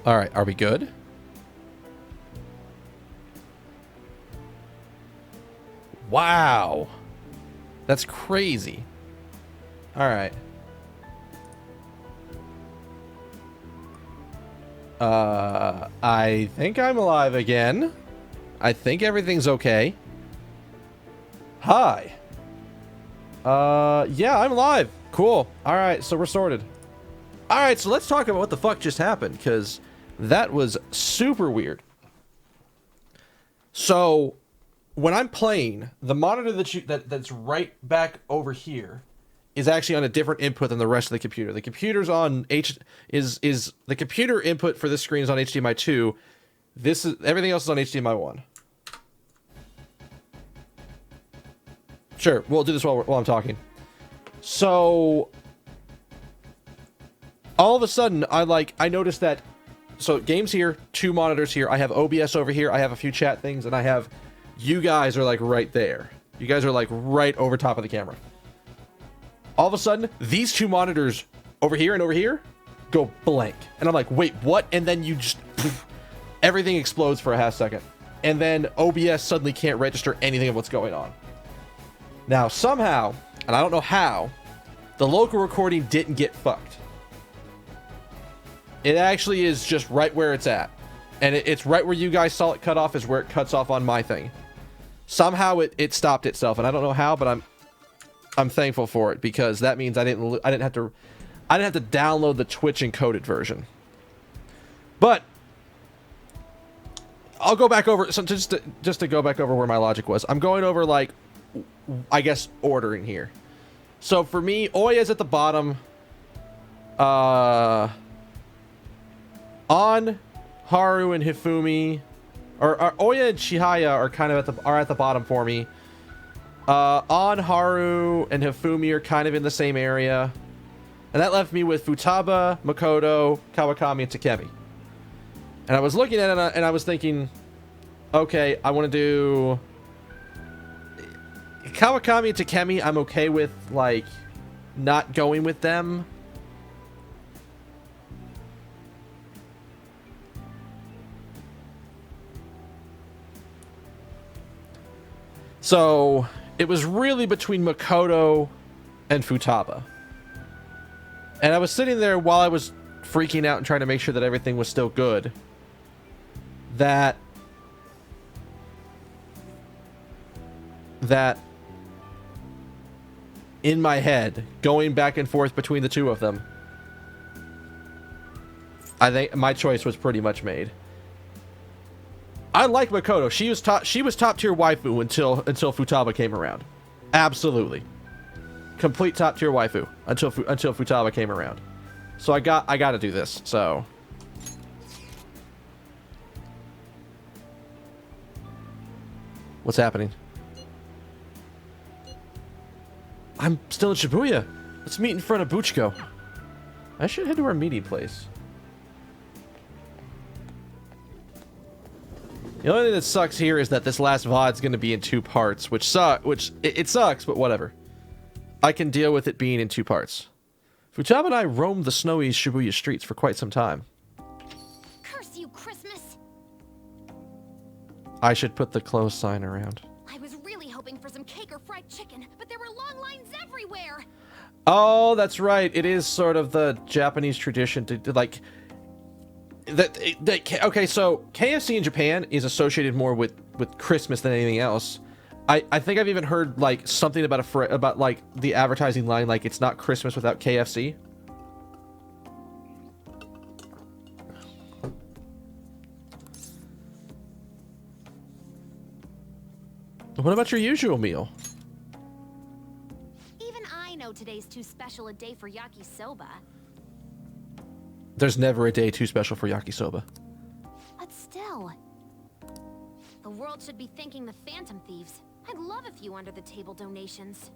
All right, are we good? Wow. That's crazy. All right. I think I'm alive again. I think everything's okay. Hi. Yeah, I'm alive. Cool. All right, so we're sorted. All right, so let's talk about what the fuck just happened, because that was super weird. So, when I'm playing, the monitor that's right back over here is actually on a different input than the rest of the computer. The computer's on is the computer input for this screen is on HDMI 2. This is everything else is on HDMI 1. Sure, we'll do this while I'm talking. So all of a sudden I noticed that, so games here, 2 monitors here, I have OBS over here, I have a few chat things, and I have you guys are like right there. You guys are like right over top of the camera. All of a sudden, these 2 monitors over here and over here go blank. And I'm like, wait, what? And then you just, poof, everything explodes for a half second. And then OBS suddenly can't register anything of what's going on. Now, somehow, and I don't know how, the local recording didn't get fucked. It actually is just right where it's at. And it's right where you guys saw it cut off is where it cuts off on my thing. Somehow it stopped itself, and I don't know how, but I'm thankful for it, because that means I didn't have to download the Twitch encoded version. But I'll go back over, so just to go back over where my logic was. I'm going over, like, I guess ordering here. So for me, Oya's at the bottom. On Haru and Hifumi, or Oya and Chihaya are kind of at the bottom for me. On Haru and Hifumi are kind of in the same area, and that left me with Futaba, Makoto, Kawakami, and Takemi. And I was looking at it and I was thinking, okay, I want to do Kawakami and Takemi. I'm okay with, like, not going with them. So it was really between Makoto and Futaba. And I was sitting there while I was freaking out and trying to make sure that everything was still good, that in my head, going back and forth between the 2 of them, I think my choice was pretty much made. I like Makoto. She was top tier waifu until Futaba came around. Absolutely. Complete top tier waifu until Futaba came around. So I got to do this. So what's happening? I'm still in Shibuya. Let's meet in front of Buchiko. I should head to our meeting place. The only thing that sucks here is that this last VOD's going to be in 2 parts, which it sucks, but whatever. I can deal with it being in 2 parts. Futaba and I roamed the snowy Shibuya streets for quite some time. Curse you, Christmas! I should put the close sign around. I was really hoping for some cake or fried chicken, but there were long lines everywhere! Oh, that's right. It is sort of the Japanese tradition to like... Okay, so KFC in Japan is associated more with Christmas than anything else. I think I've even heard like something about like the advertising line, like it's not Christmas without KFC. What about your usual meal? Even I know today's too special a day for yakisoba. There's never a day too special for yakisoba. But still, the world should be thanking the Phantom Thieves. I'd love a few under-the-table donations.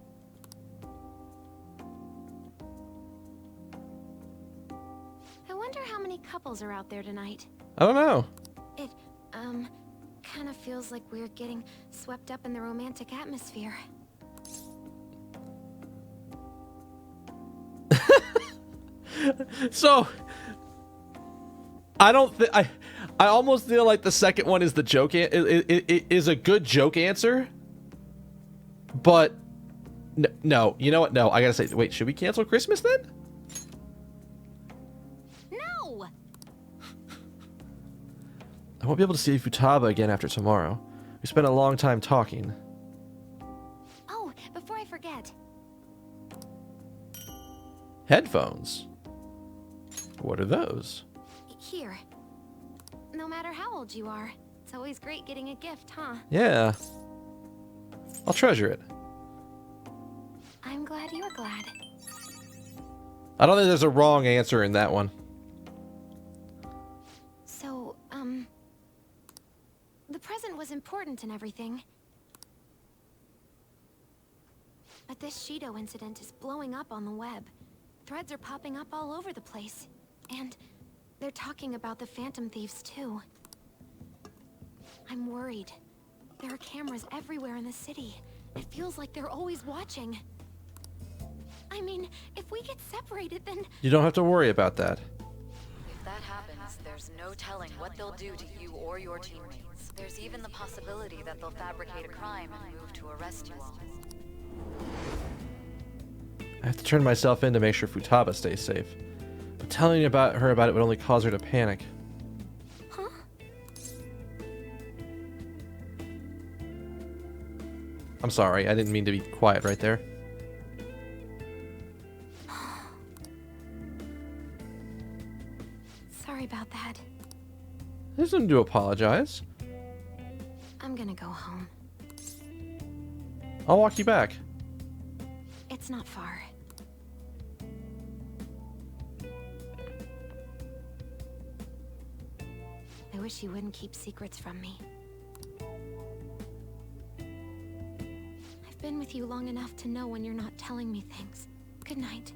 I wonder how many couples are out there tonight. I don't know. It, kind of feels like we're getting swept up in the romantic atmosphere. So, I don't think I almost feel like the second one is the joke. It is a good joke answer, but no. You know what? No, I gotta say. Wait, should we cancel Christmas then? No. I won't be able to see Futaba again after tomorrow. We spent a long time talking. Oh, before I forget. Headphones. What are those? Here. No matter how old you are, it's always great getting a gift, huh? Yeah. I'll treasure it. I'm glad you're glad. I don't think there's a wrong answer in that one. So, the present was important and everything. But this Shido incident is blowing up on the web. Threads are popping up all over the place. And they're talking about the Phantom Thieves, too. I'm worried. There are cameras everywhere in the city. It feels like they're always watching. I mean, if we get separated, then... You don't have to worry about that. If that happens, there's no telling what they'll do to you or your teammates. There's even the possibility that they'll fabricate a crime and move to arrest you all. I have to turn myself in to make sure Futaba stays safe. But telling her about it would only cause her to panic. Huh? I'm sorry, I didn't mean to be quiet right there. Sorry about that. There's nothing to apologize. I'm gonna go home. I'll walk you back. It's not far. I wish you wouldn't keep secrets from me. I've been with you long enough to know when you're not telling me things. Good night.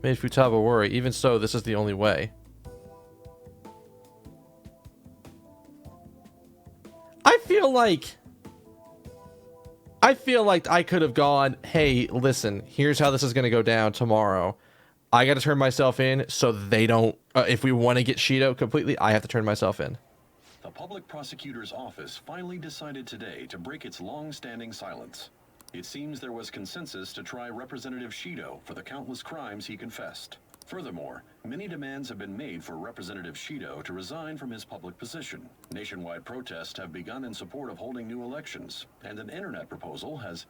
Made Futaba worry. Even so, this is the only way. I feel like I could have gone, hey, listen, here's how this is going to go down tomorrow. I got to turn myself in so they don't, if we want to get Shido completely, I have to turn myself in. The public prosecutor's office finally decided today to break its long-standing silence. It seems there was consensus to try Representative Shido for the countless crimes he confessed. Furthermore, many demands have been made for Representative Shido to resign from his public position. Nationwide protests have begun in support of holding new elections, and an internet proposal has...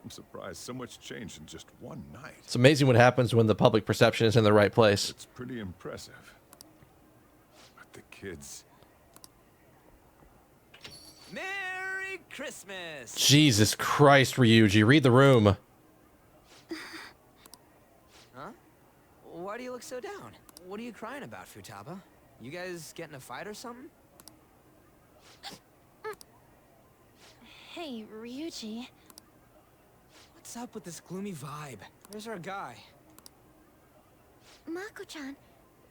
I'm surprised so much changed in just one night. It's amazing what happens when the public perception is in the right place. It's pretty impressive. But the kids... Merry Christmas! Jesus Christ, Ryuji, read the room. Huh? Why do you look so down? What are you crying about, Futaba? You guys get in a fight or something? Hey, Ryuji. What's up with this gloomy vibe? Where's our guy? Mako-chan,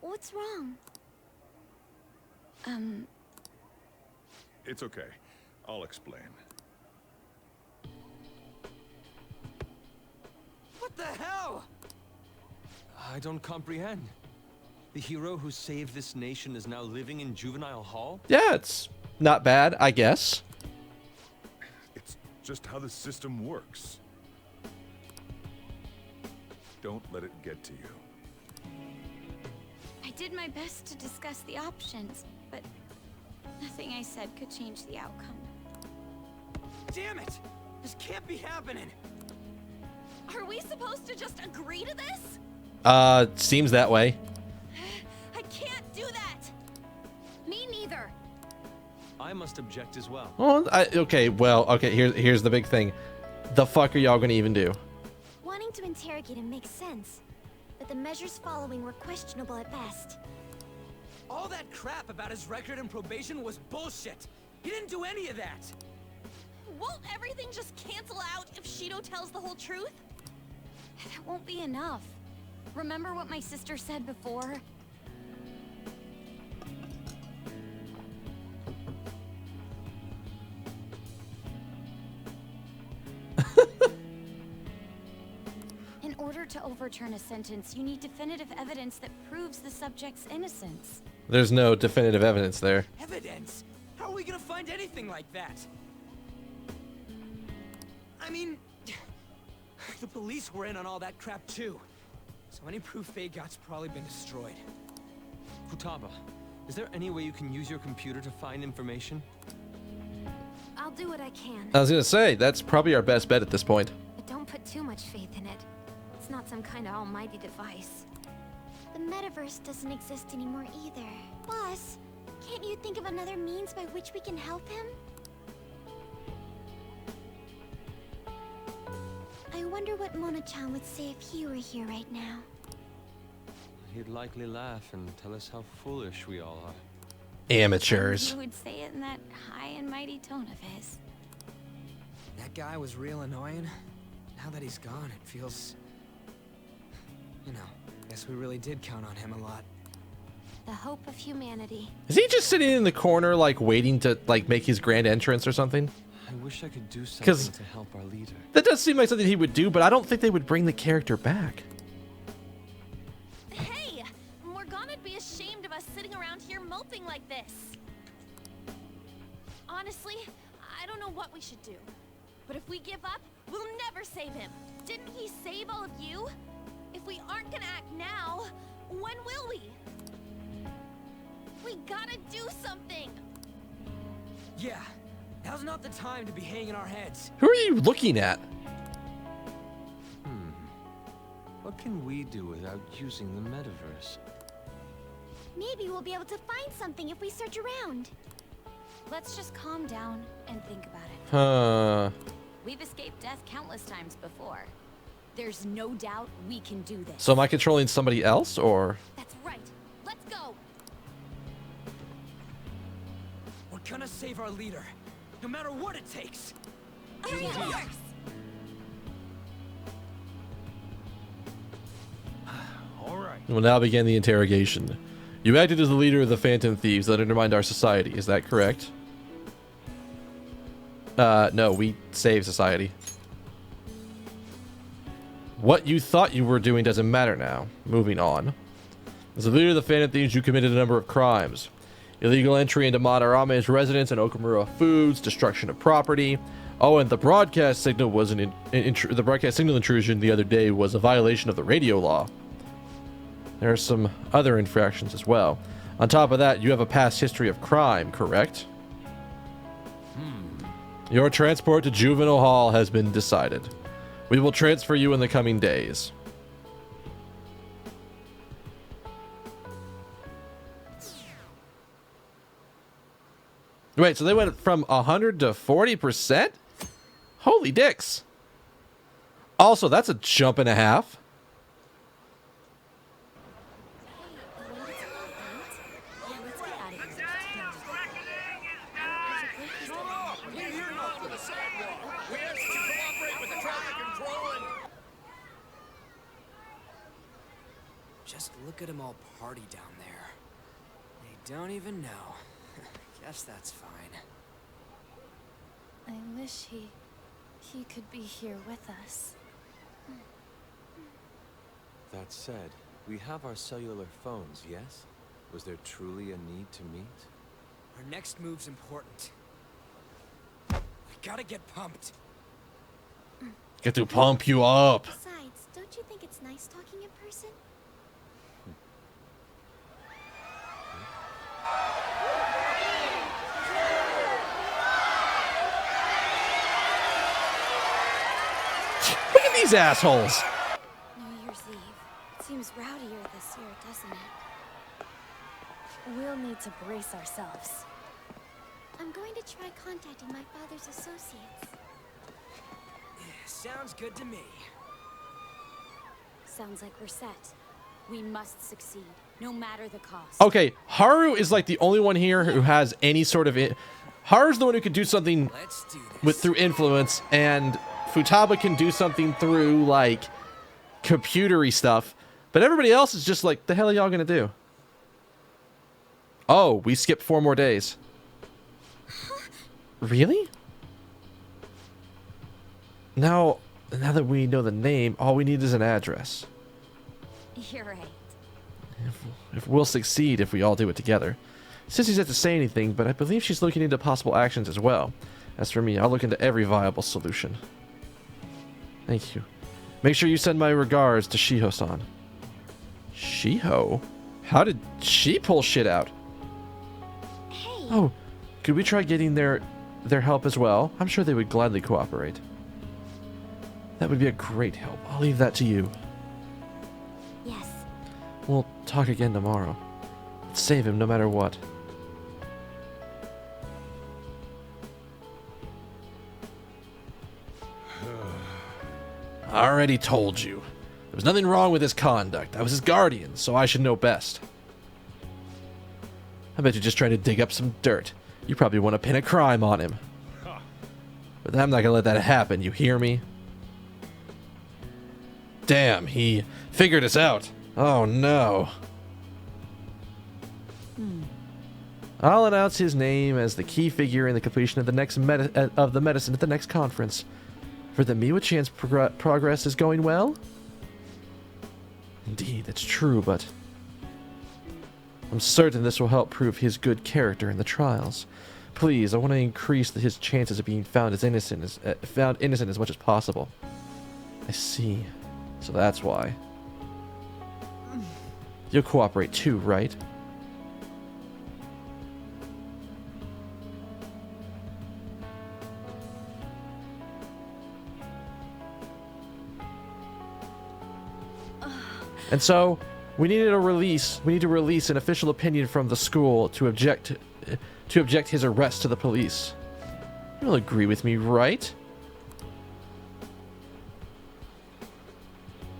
what's wrong? It's okay. I'll explain. What the hell? I don't comprehend. The hero who saved this nation is now living in juvenile hall? Yeah, it's not bad, I guess. It's just how the system works. Don't let it get to you. I did my best to discuss the options, but nothing I said could change the outcome. Damn it! This can't be happening! Are we supposed to just agree to this? Seems that way. I can't do that! Me neither. I must object as well. Well, okay, here's the big thing. The fuck are y'all gonna even do? Wanting to interrogate him makes sense, but the measures following were questionable at best. All that crap about his record and probation was bullshit! He didn't do any of that! Won't everything just cancel out if Shido tells the whole truth? That won't be enough. Remember what my sister said before? In order to overturn a sentence, you need definitive evidence that proves the subject's innocence. There's no definitive evidence there. Evidence? How are we gonna find anything like that? I mean, the police were in on all that crap too. So any proof they got's probably been destroyed. Futaba, is there any way you can use your computer to find information? I'll do what I can. I was gonna say, that's probably our best bet at this point. But don't put too much faith in it. It's not some kind of almighty device. The metaverse doesn't exist anymore either. Boss, can't you think of another means by which we can help him? I wonder what Mona-chan would say if he were here right now. He'd likely laugh and tell us how foolish we all are. Amateurs. He would say it in that high and mighty tone of his. That guy was real annoying. Now that he's gone, it feels... You know, guess we really did count on him a lot. The hope of humanity. Is he just sitting in the corner, like, waiting to, like, make his grand entrance or something? I wish I could do 'Cause- something to help our leader. That does seem like something he would do, but I don't think they would bring the character back. Hey! Morgana'd be ashamed of us sitting around here moping like this. Honestly, I don't know what we should do. But if we give up, we'll never save him. Didn't he save all of you? If we aren't gonna act now, when will we? We gotta do something! Yeah, now's not the time to be hanging our heads. Who are you looking at? What can we do without using the metaverse? Maybe we'll be able to find something if we search around. Let's just calm down and think about it. Huh. We've escaped death countless times before. There's no doubt we can do this. So am I controlling somebody else, or? That's right. Let's go! We're gonna save our leader, no matter what it takes. Of course! All right. We'll now begin the interrogation. You acted as the leader of the Phantom Thieves that undermined our society. Is that correct? No, we saved society. What you thought you were doing doesn't matter now. Moving on. As the leader of the Phantom Thieves, you committed a number of crimes. Illegal entry into Madarame's residence and Okamura Foods, destruction of property. Oh, and the broadcast signal was the broadcast signal intrusion the other day was a violation of the radio law. There are some other infractions as well. On top of that, you have a past history of crime, correct? Your transport to Juvenile Hall has been decided. We will transfer you in the coming days. Wait, so they went from 100 to 40%? Holy dicks. Also, that's a jump and a half. Just look at them all party down there. They don't even know. Guess that's fine. I wish he could be here with us. That said, we have our cellular phones, yes? Was there truly a need to meet? Our next move's important. We gotta get pumped. Get to pump you up. Besides, don't you think it's nice talking in person? Look at these assholes. New Year's Eve. It seems rowdier this year, doesn't it? We'll need to brace ourselves. I'm going to try contacting my father's associates. Sounds good to me. Sounds like we're set. We must succeed, no matter the cost. Okay, Haru is like the only one here who has any sort of... Haru's the one who can do something Let's do this. with through influence, and Futaba can do something through, like, computery stuff. But everybody else is just like, the hell are y'all gonna do? Oh, we skipped 4 more days. Really? Now, now that we know the name, all we need is an address. You're right. If we'll succeed if we all do it together. Sissy's yet to say anything, but I believe she's looking into possible actions as well. As for me, I'll look into every viable solution. Thank you. Make sure you send my regards to Shiho-san. Shiho? How did she pull shit out? Hey. Oh, could we try getting their help as well? I'm sure they would gladly cooperate. That would be a great help. I'll leave that to you. Yes. We'll talk again tomorrow. Let's save him no matter what. I already told you. There was nothing wrong with his conduct. I was his guardian, so I should know best. I bet you're just trying to dig up some dirt. You probably want to pin a crime on him. But I'm not gonna let that happen, you hear me? Damn, he figured us out. Oh no. I'll announce his name as the key figure in the completion of the next medicine at the next conference. For the Miwa-chan's progress is going well? Indeed, that's true, but I'm certain this will help prove his good character in the trials. Please, I want to increase his chances of being found innocent as much as possible. I see. So that's why. You'll cooperate too, right? And so, we need to release an official opinion from the school to object his arrest to the police. You'll agree with me, right?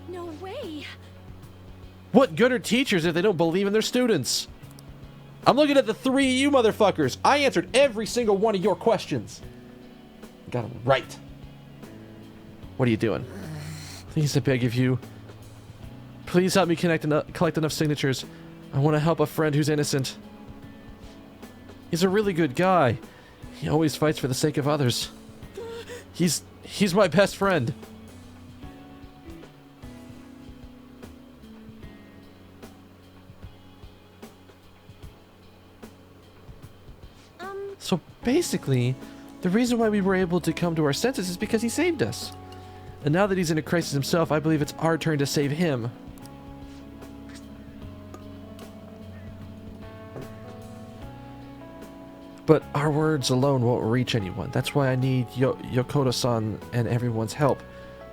No way. What good are teachers if they don't believe in their students? I'm looking at the three of you motherfuckers. I answered every single one of your questions. Got them right. What are you doing? Please, I beg of you. Please help me collect enough signatures. I want to help a friend who's innocent. He's a really good guy. He always fights for the sake of others. He's my best friend. So basically, the reason why we were able to come to our senses is because he saved us. And now that he's in a crisis himself, I believe it's our turn to save him. But our words alone won't reach anyone. That's why I need Yokota-san and everyone's help.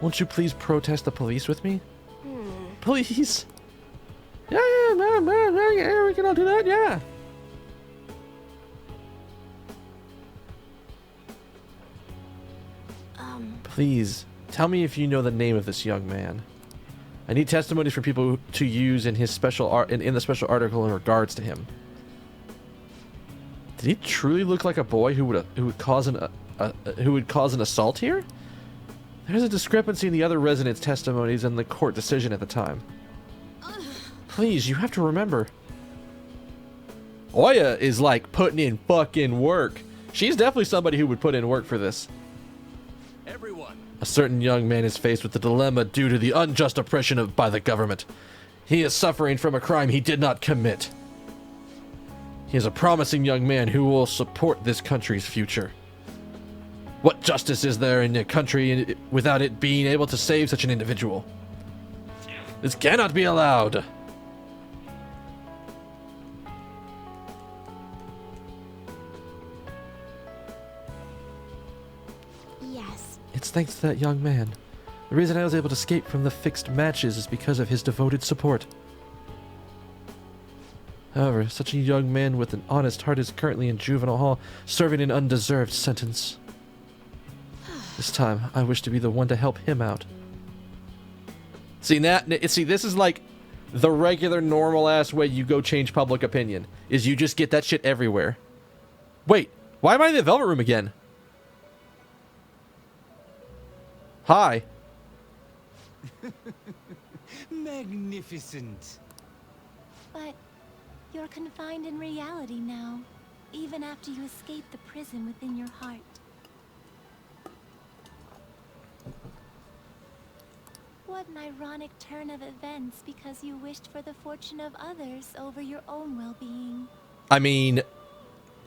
Won't you please protest the police with me? Please. Yeah, we can all do that, yeah. Please, tell me if you know the name of this young man. I need testimonies from people to use in his special in the special article in regards to him. Did he truly look like a boy who would cause an assault here? There's a discrepancy in the other residents' testimonies and the court decision at the time. Please, you have to remember. Oya is like putting in fucking work. She's definitely somebody who would put in work for this. Everyone. A certain young man is faced with the dilemma due to the unjust oppression by the government. He is suffering from a crime he did not commit. He is a promising young man who will support this country's future. What justice is there in a country without it being able to save such an individual? This cannot be allowed. Yes. It's thanks to that young man. The reason I was able to escape from the fixed matches is because of his devoted support. However, such a young man with an honest heart is currently in juvenile hall, serving an undeserved sentence. This time, I wish to be the one to help him out. See, this is like the regular, normal-ass way you go change public opinion, is you just get that shit everywhere. Wait, why am I in the Velvet Room again? Hi. Magnificent. But you're confined in reality now, even after you escape the prison within your heart. What an ironic turn of events because you wished for the fortune of others over your own well-being. I mean,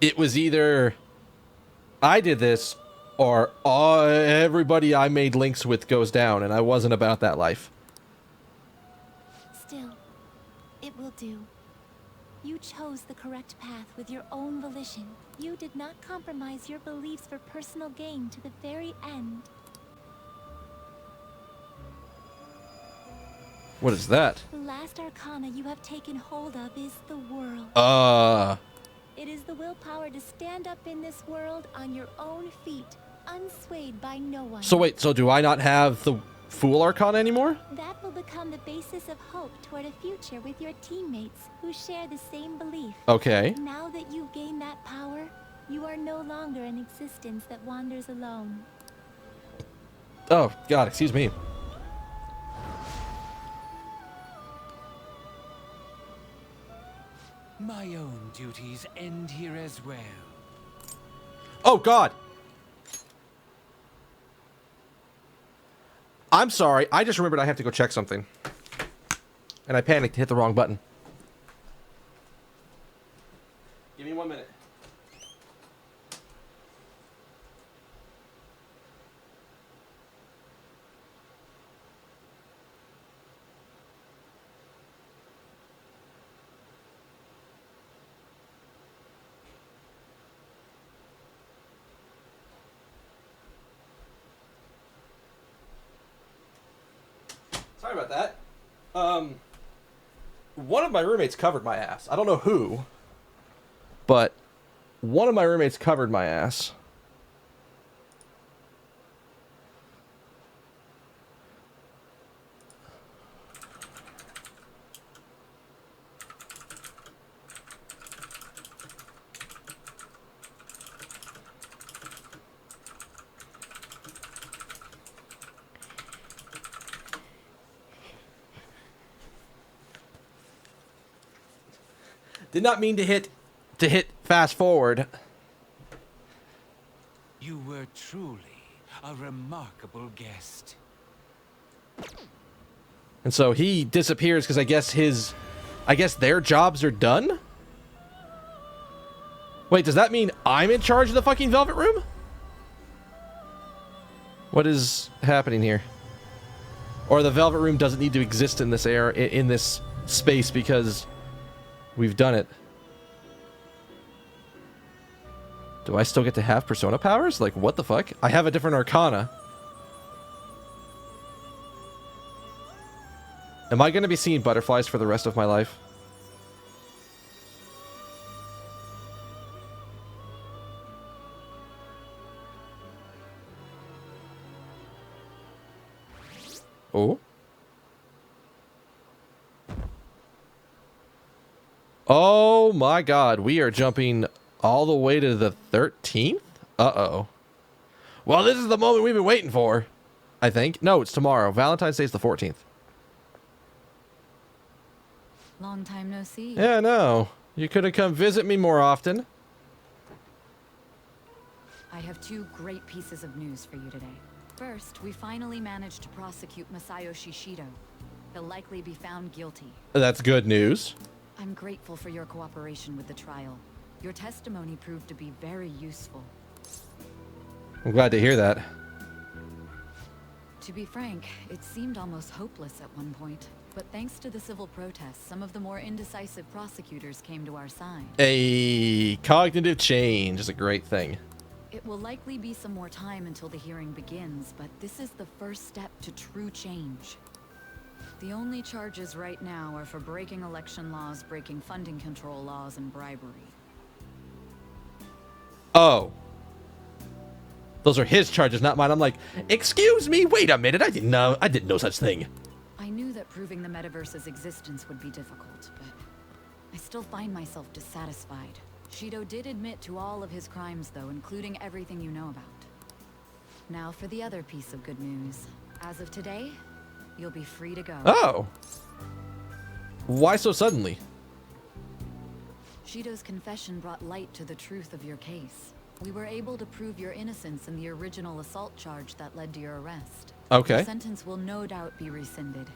it was either I did this or everybody I made links with goes down, and I wasn't about that life. Still, it will do. You chose the correct path with your own volition. You did not compromise your beliefs for personal gain to the very end. What is that? The last arcana you have taken hold of is the world. It is the willpower to stand up in this world on your own feet, unswayed by no one. So wait, so do I not have the Fool Arcana anymore? That will become the basis of hope toward a future with your teammates who share the same belief. Okay. Now that you've gained that power, you are no longer an existence that wanders alone. Oh, God, excuse me. My own duties end here as well. Oh, God. I'm sorry. I just remembered I have to go check something. And I panicked, hit the wrong button. Give me 1 minute. Sorry about that. One of my roommates covered my ass. I don't know who, but one of my roommates covered my ass. Did not mean to hit fast forward. You were truly a remarkable guest. And so he disappears because I guess their jobs are done? Wait, does that mean I'm in charge of the fucking Velvet Room? What is happening here? Or the Velvet Room doesn't need to exist in this in this space because we've done it. Do I still get to have persona powers? Like, what the fuck? I have a different arcana. Am I going to be seeing butterflies for the rest of my life? Oh? Oh my God, we are jumping all the way to the 13th? Uh-oh. Well, this is the moment we've been waiting for, I think. No, it's tomorrow. Valentine's Day is the 14th. Long time no see. Yeah, no. You could have come visit me more often. I have two great pieces of news for you today. First, we finally managed to prosecute Masayoshi Shido. He'll likely be found guilty. That's good news. I'm grateful for your cooperation with the trial. Your testimony proved to be very useful. I'm glad to hear that. To be frank, it seemed almost hopeless at one point. But thanks to the civil protests, some of the more indecisive prosecutors came to our side. A cognitive change is a great thing. It will likely be some more time until the hearing begins, but this is the first step to true change. The only charges right now are for breaking election laws, breaking funding control laws, and bribery. Oh. Those are his charges, not mine. I'm like, excuse me, wait a minute. I didn't know such thing. I knew that proving the metaverse's existence would be difficult, but I still find myself dissatisfied. Shido did admit to all of his crimes, though, including everything you know about. Now for the other piece of good news. As of today, you'll be free to go. Oh. Why so suddenly? Shido's confession brought light to the truth of your case. We were able to prove your innocence in the original assault charge that led to your arrest. Okay. Your sentence will no doubt be rescinded.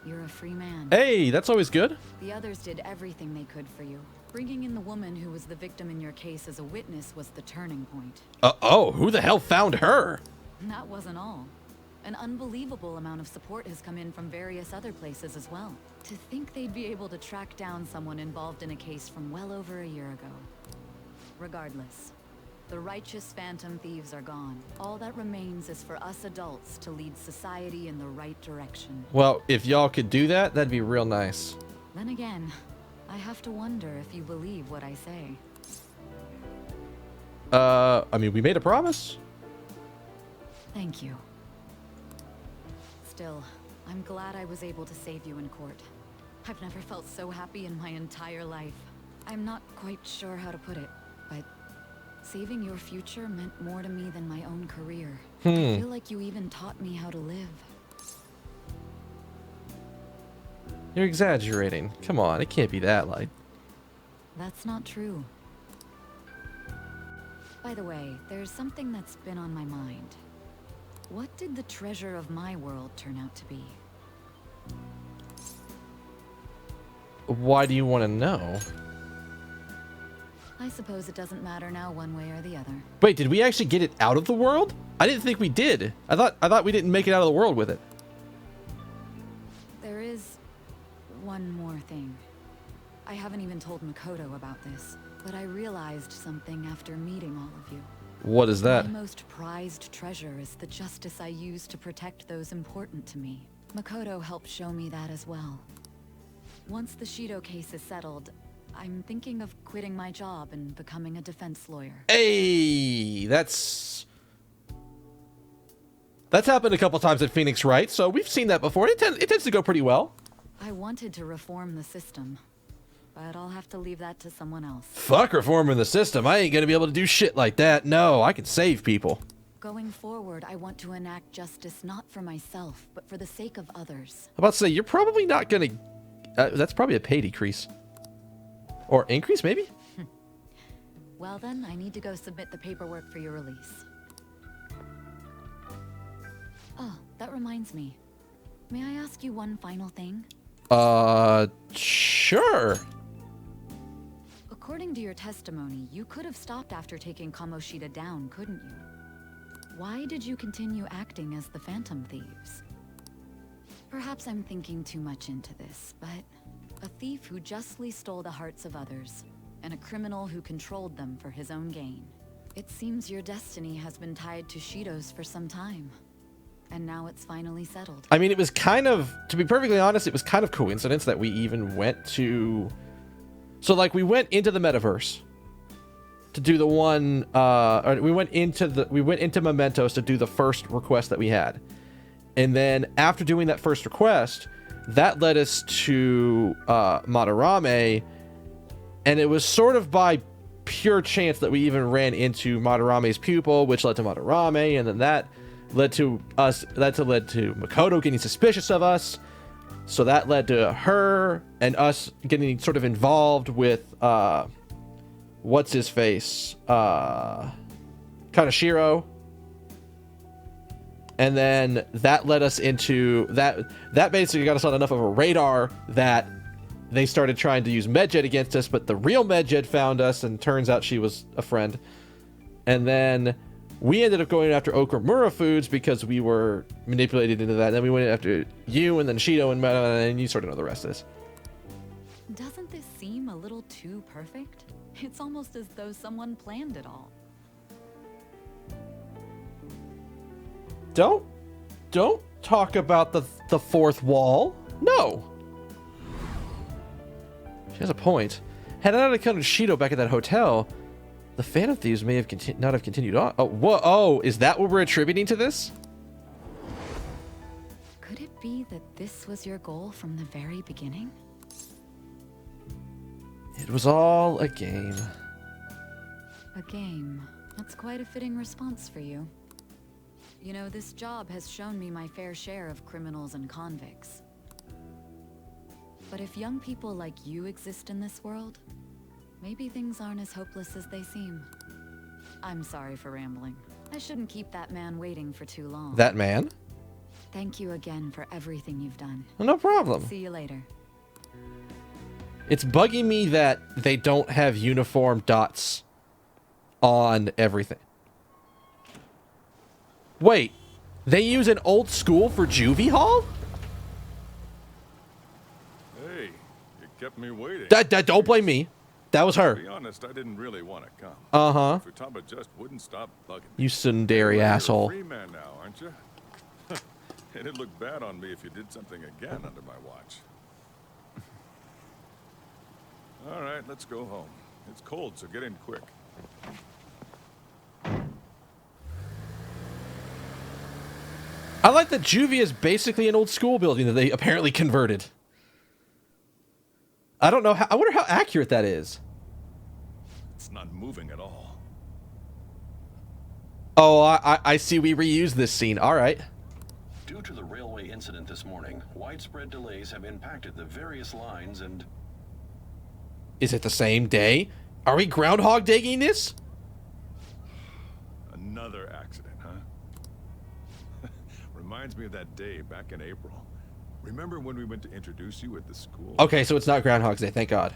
You're a free man. Hey, that's always good. The others did everything they could for you. Bringing in the woman who was the victim in your case as a witness was the turning point. Oh, who the hell found her? And that wasn't all. An unbelievable amount of support has come in from various other places as well. To think they'd be able to track down someone involved in a case from well over a year ago. Regardless, the righteous Phantom Thieves are gone. All that remains is for us adults to lead society in the right direction. Well, if y'all could do that, that'd be real nice. Then again, I have to wonder if you believe what I say. I mean, we made a promise. Thank you. Still, I'm glad I was able to save you in court. I've never felt so happy in my entire life. I'm not quite sure how to put it, but saving your future meant more to me than my own career. I feel like you even taught me how to live. You're exaggerating. Come on, it can't be that light. That's not true. By the way, there's something that's been on my mind. What did the treasure of my world turn out to be? Why do you want to know? I suppose it doesn't matter now one way or the other. Wait, did we actually get it out of the world? I didn't think we did. I thought we didn't make it out of the world with it. There is one more thing. I haven't even told Makoto about this, but I realized something after meeting all of you. What is that? My most prized treasure is the justice I use to protect those important to me. Makoto helped show me that as well. Once the Shido case is settled, I'm thinking of quitting my job and becoming a defense lawyer. Hey, that's happened a couple times at Phoenix Wright, so we've seen that before. It tends to go pretty well. I wanted to reform the system, but I'll have to leave that to someone else. Fuck reforming the system. I ain't gonna be able to do shit like that. No, I can save people. Going forward, I want to enact justice not for myself, but for the sake of others. I'm about to say, you're probably not gonna... that's probably a pay decrease. Or increase, maybe? Well then, I need to go submit the paperwork for your release. Oh, that reminds me. May I ask you one final thing? Sure. According to your testimony, you could have stopped after taking Kamoshida down, couldn't you? Why did you continue acting as the Phantom Thieves? Perhaps I'm thinking too much into this, but a thief who justly stole the hearts of others, and a criminal who controlled them for his own gain. It seems your destiny has been tied to Shido's for some time, and now it's finally settled. I mean, it was kind of, to be perfectly honest, it was kind of coincidence that we even went to... So, like, we went into the metaverse to do the one, or we went into Mementos to do the first request that we had. And then after doing that first request, that led us to Madarame, and it was sort of by pure chance that we even ran into Madarame's pupil, which led to Madarame, and then that led to Makoto getting suspicious of us. So that led to her and us getting sort of involved with what's his face, Kaneshiro. And then that led us into that basically got us on enough of a radar that they started trying to use Medjed against us, but the real Medjed found us, and turns out she was a friend. And then we ended up going after Okamura Foods because we were manipulated into that. And then we went after you, and then Shido, and you sort of know the rest of this. Doesn't this seem a little too perfect? It's almost as though someone planned it all. Don't talk about the fourth wall. No. She has a point. Had I not encountered Shido back at that hotel, the Phantom Thieves may have not have continued on. Oh, whoa! Oh, is that what we're attributing to this? Could it be that this was your goal from the very beginning? It was all a game. A game. That's quite a fitting response for you. You know, this job has shown me my fair share of criminals and convicts. But if young people like you exist in this world, maybe things aren't as hopeless as they seem. I'm sorry for rambling. I shouldn't keep that man waiting for too long. That man? Thank you again for everything you've done. No problem. See you later. It's bugging me that they don't have uniform dots on everything. Wait, they use an old school for Juvie Hall? Hey, you kept me waiting. Don't blame me. That was her. To be honest, I didn't really want to come. Uh-huh. Futaba just wouldn't stop bugging me. You tsundere You're asshole. a free man now, aren't you? It'd look bad on me if you did something again under my watch. All right, let's go home. It's cold, so get in quick. I like that Juvie is basically an old school building that they apparently converted. I don't know how. I wonder how accurate that is. It's not moving at all. Oh, I see. We reused this scene. All right. Due to the railway incident this morning, widespread delays have impacted the various lines and... Is it the same day? Are we groundhog digging this? Another accident, huh? Reminds me of that day back in April. Remember when we went to introduce you at the school? Okay, so it's not Groundhog's Day. Thank God.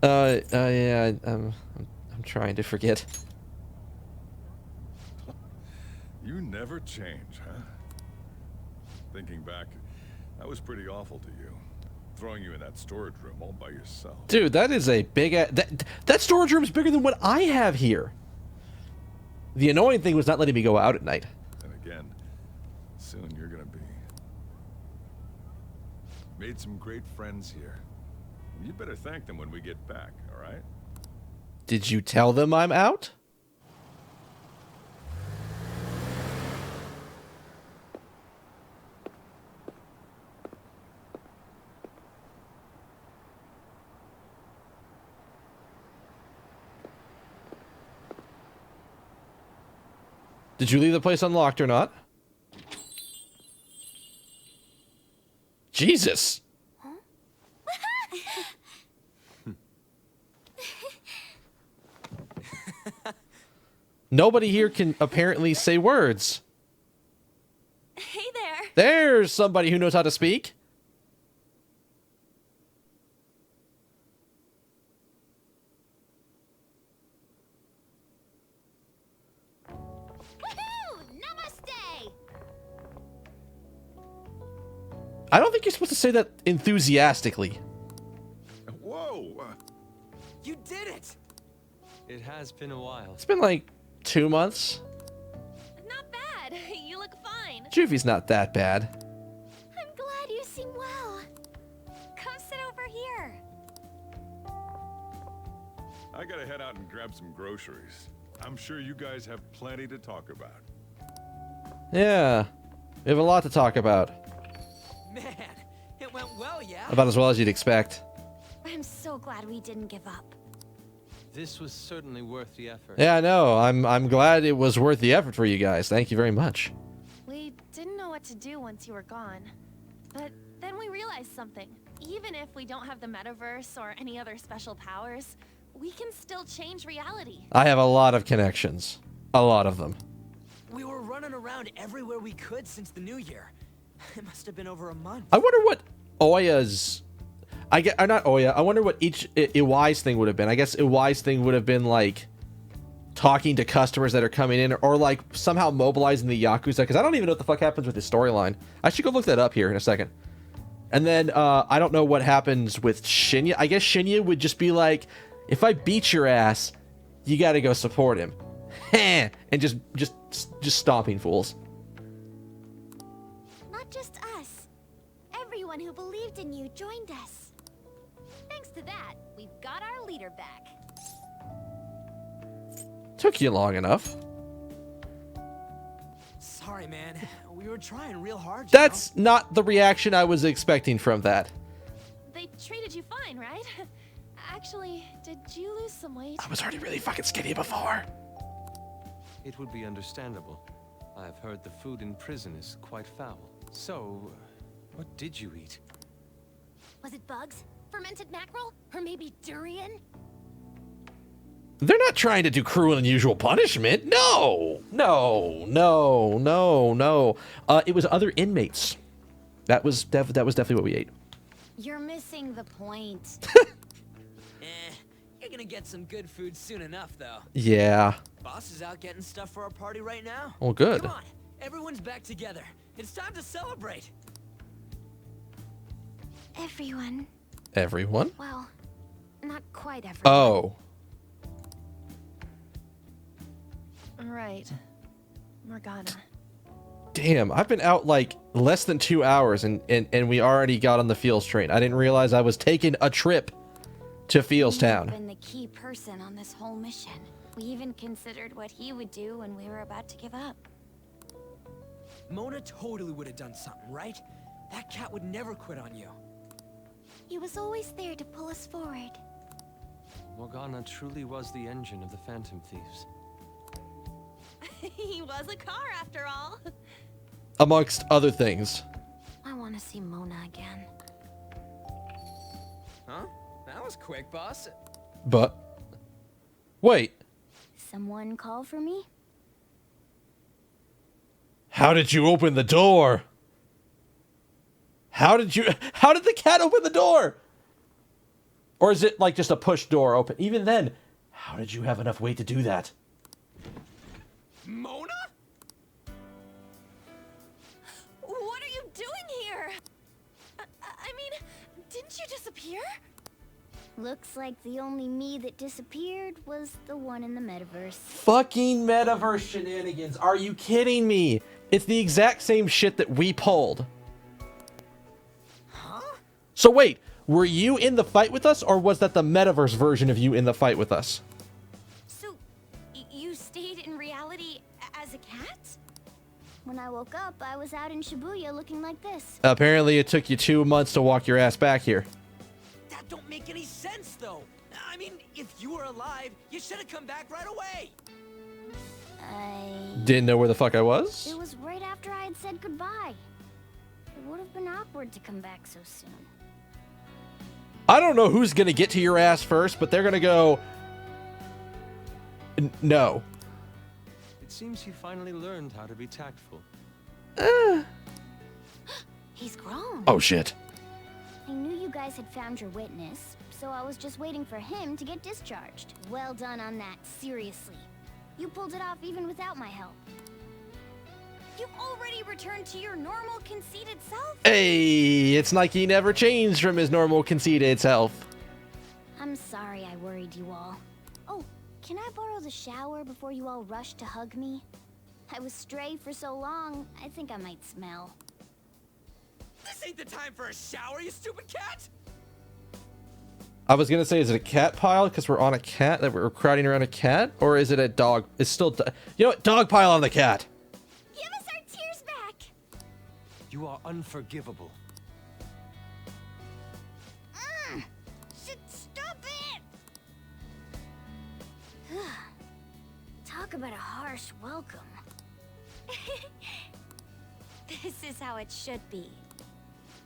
Yeah. I'm trying to forget. You never change, huh? Thinking back, that was pretty awful to you. Throwing you in that storage room all by yourself. Dude, that is a big... That storage room is bigger than what I have here. The annoying thing was not letting me go out at night. And again, soon you're gonna be. Made some great friends here. You better thank them when we get back, all right? Did you tell them I'm out? Did you leave the place unlocked or not? Jesus. Nobody here can apparently say words. Hey there. There's somebody who knows how to speak. I don't think you're supposed to say that enthusiastically. Whoa! You did it! It has been a while. It's been like 2 months. Not bad. You look fine. Juvie's not that bad. I'm glad you seem well. Come sit over here. I gotta head out and grab some groceries. I'm sure you guys have plenty to talk about. Yeah, we have a lot to talk about. Man, it went well, yeah? About as well as you'd expect. I'm so glad we didn't give up. This was certainly worth the effort. Yeah, I know. I'm glad it was worth the effort for you guys. Thank you very much. We didn't know what to do once you were gone. But then we realized something. Even if we don't have the metaverse or any other special powers, we can still change reality. I have a lot of connections. A lot of them. We were running around everywhere we could since the new year. It must have been over a month. I wonder what Oya's... not Oya. I wonder what each Iwai's thing would have been. I guess Iwai's thing would have been like talking to customers that are coming in, or like somehow mobilizing the Yakuza, because I don't even know what the fuck happens with his storyline. I should go look that up here in a second. And then I don't know what happens with Shinya. I guess Shinya would just be like, if I beat your ass, you gotta go support him. And just stomping fools. Not just us. Everyone who believed in you joined us. Thanks to that, we've got our leader back. Took you long enough. Sorry, man. We were trying real hard. That's not the reaction I was expecting from that. They treated you fine, right? Actually, did you lose some weight? I was already really fucking skinny before. It would be understandable. I've heard the food in prison is quite foul. So, what did you eat? Was it bugs? Fermented mackerel? Or maybe durian? They're not trying to do cruel and unusual punishment. No. It was other inmates. That was definitely what we ate. You're missing the point. You're gonna get some good food soon enough, though. Yeah. Boss is out getting stuff for our party right now. Well, good. Come on, everyone's back together. It's time to celebrate. Everyone. Everyone? Well, not quite everyone. Oh. Right. Morgana. Damn, I've been out like less than 2 hours and we already got on the Fields train. I didn't realize I was taking a trip to Fields Town. You've been the key person on this whole mission. We even considered what he would do when we were about to give up. Mona totally would have done something, right? That cat would never quit on you. He was always there to pull us forward. Morgana truly was the engine of the Phantom Thieves. He was a car after all. Amongst other things. I want to see Mona again. Huh? That was quick, boss. But wait, Someone call for me? how did you open the door? How did the cat open the door? Or is it like just a push door open? Even then, how did you have enough weight to do that? Mona? What are you doing here? I mean, didn't you disappear? Looks like the only me that disappeared was the one in the metaverse. Fucking metaverse shenanigans. Are you kidding me? It's the exact same shit that we pulled. Huh? So wait, were you in the fight with us, or was that the metaverse version of you in the fight with us? So, you stayed in reality as a cat? When I woke up, I was out in Shibuya looking like this. Apparently it took you 2 months to walk your ass back here. That don't make any sense, though. I mean, if you were alive, you should have come back right away. Didn't know where the fuck I was? It was right after I had said goodbye. It would have been awkward to come back so soon. I don't know who's gonna get to your ass first, but they're gonna go... No. It seems you finally learned how to be tactful. He's grown. Oh shit. I knew you guys had found your witness, so I was just waiting for him to get discharged. Well done on that, seriously. You pulled it off even without my help. You already returned to your normal, conceited self? Hey, it's like he never changed from his normal conceited self. I'm sorry I worried you all. Oh, can I borrow the shower before you all rush to hug me? I was stray for so long, I think I might smell. This ain't the time for a shower, you stupid cat! I was gonna say, is it a cat pile because we're on a cat, that we're crowding around a cat? Or is it a dog? It's still... You know what? Dog pile on the cat. Give us our tears back! You are unforgivable. Stop it! Talk about a harsh welcome. This is how it should be.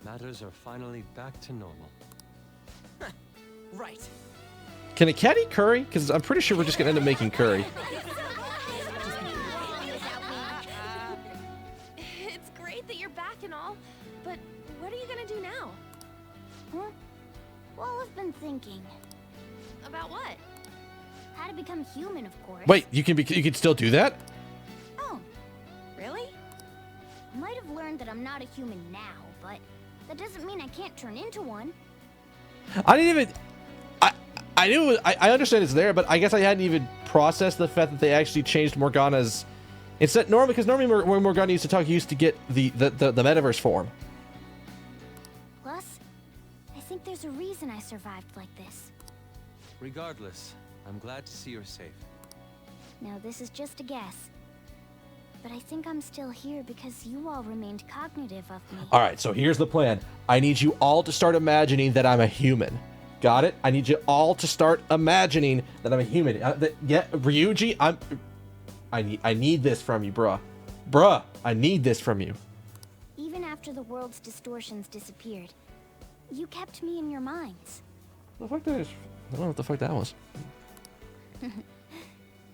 Matters are finally back to normal. Right. Can a cat eat curry? Because I'm pretty sure we're just gonna end up making curry. It's great that you're back and all, but what are you gonna do now? Huh? Well, I've been thinking. About what? How to become human, of course. Wait, you can still do that? Oh, Really? I might have learned that I'm not a human now, but that doesn't mean I can't turn into one. I didn't even... I knew... I understand it's there, but I guess I hadn't even processed the fact that they actually changed Morgana's... Instead, because normally when Morgana used to talk, he used to get the metaverse form. Plus, I think there's a reason I survived like this. Regardless, I'm glad to see you're safe. Now, this is just a guess. But I think I'm still here because you all remained cognitive of me. All right, so here's the plan. I need you all to start imagining that I'm a human. Got it? I need you all to start imagining that I'm a human. Yeah, Ryuji, I need this from you, bruh. Bruh, I need this from you. Even after the world's distortions disappeared, you kept me in your minds. The fuck that is? I don't know what the fuck that was.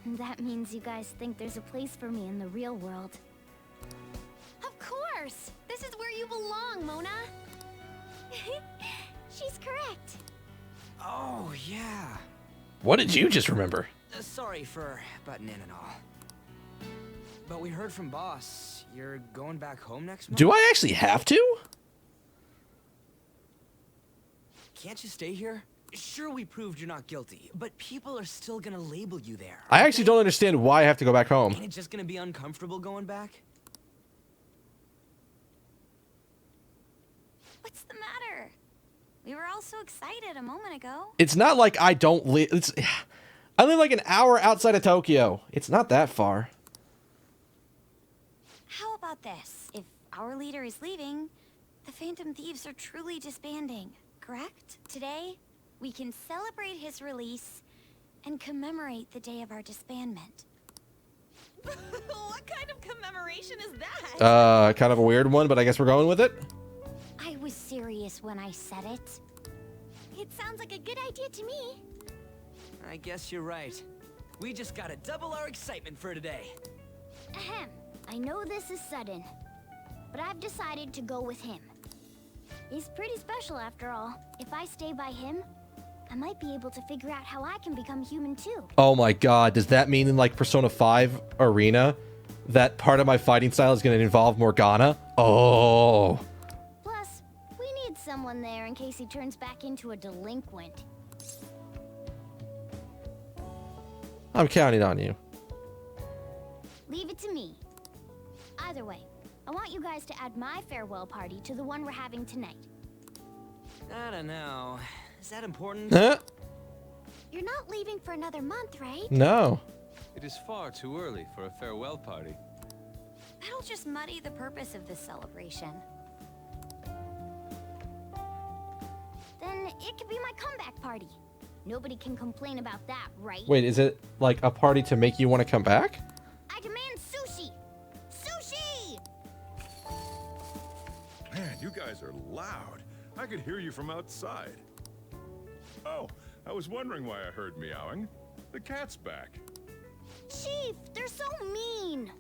That means you guys think there's a place for me in the real world. Of course! This is where you belong, Mona! She's correct. Oh, yeah. What did you just remember? Sorry for butting in and all. But we heard from Boss. You're going back home next month? Do I actually have to? Can't you stay here? Sure, we proved you're not guilty, but people are still gonna label you there. I actually don't understand why I have to go back home. Ain't it just gonna be uncomfortable going back? What's the matter? We were all so excited a moment ago. It's not like I don't live. I live like an hour outside of Tokyo. It's not that far. How about this? If our leader is leaving, the Phantom Thieves are truly disbanding, correct? Today, we can celebrate his release and commemorate the day of our disbandment. What kind of commemoration is that? Kind of a weird one, but I guess we're going with it. I was serious when I said it. It sounds like a good idea to me. I guess you're right. We just gotta double our excitement for today. Ahem. I know this is sudden, but I've decided to go with him. He's pretty special after all. If I stay by him, I might be able to figure out how I can become human too. Oh my god, does that mean in like Persona 5 Arena that part of my fighting style is going to involve Morgana? Oh. Plus, we need someone there in case he turns back into a delinquent. I'm counting on you. Leave it to me. Either way, I want you guys to add my farewell party to the one we're having tonight. I don't know. Is that important? Huh? You're not leaving for another month, right? No. It is far too early for a farewell party. That'll just muddy the purpose of this celebration. Then it could be my comeback party. Nobody can complain about that, right? Wait, is it like a party to make you want to come back? I demand sushi! Sushi! Man, you guys are loud. I could hear you from outside. Oh, I was wondering why I heard meowing. The cat's back. Chief, they're so mean!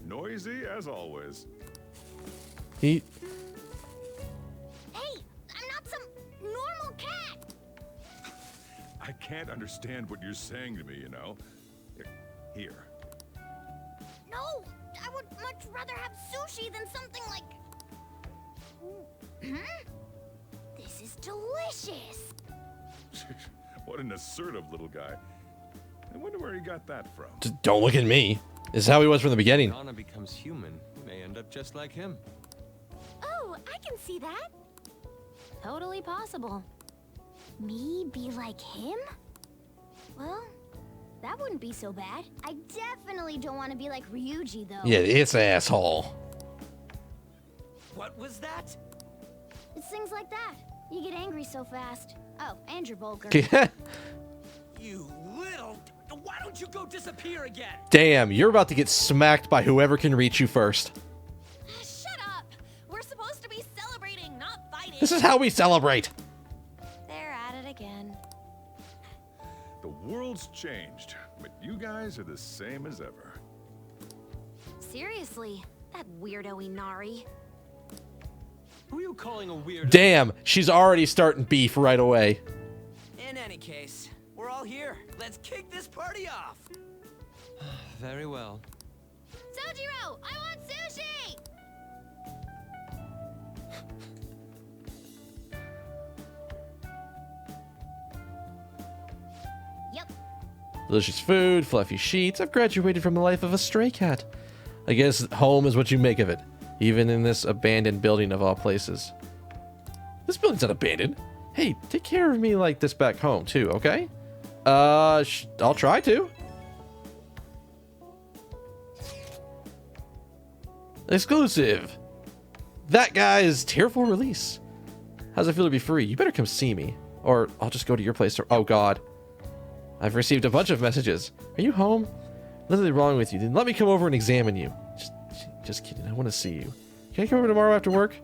Noisy as always. He... Hey, I'm not some normal cat! I can't understand what you're saying to me, you know. Here. No, I would much rather have sushi than something like... This is delicious! What an assertive little guy. I wonder where he got that from. Don't look at me. This is how he was from the beginning. When Anna becomes human, you may end up just like him. Oh, I can see that. Totally possible. Me be like him? Well, that wouldn't be so bad. I definitely don't want to be like Ryuji, though. Yeah, it's asshole. What was that? It's things like that. You get angry so fast. Oh, and you're vulgar. You little... Why don't you go disappear again? Damn, you're about to get smacked by whoever can reach you first. Shut up! We're supposed to be celebrating, not fighting. This is how we celebrate. They're at it again. The world's changed, but you guys are the same as ever. Seriously, that weirdo Inari. Who are you calling a weirdo? Damn, she's already starting beef right away. In any case, we're all here. Let's kick this party off. Very well. Sojiro, I want sushi! Yep. Delicious food, fluffy sheets. I've graduated from the life of a stray cat. I guess home is what you make of it, even in this abandoned building of all places. This building's not abandoned. Hey, take care of me like this back home too, okay? I'll try to. Exclusive. That guy's tier 4 release. How's it feel to be free? You better come see me, or I'll just go to your place. Oh God. I've received a bunch of messages. Are you home? Nothing wrong with you. Then let me come over and examine you. Just kidding. I want to see you. Can I come over tomorrow after work?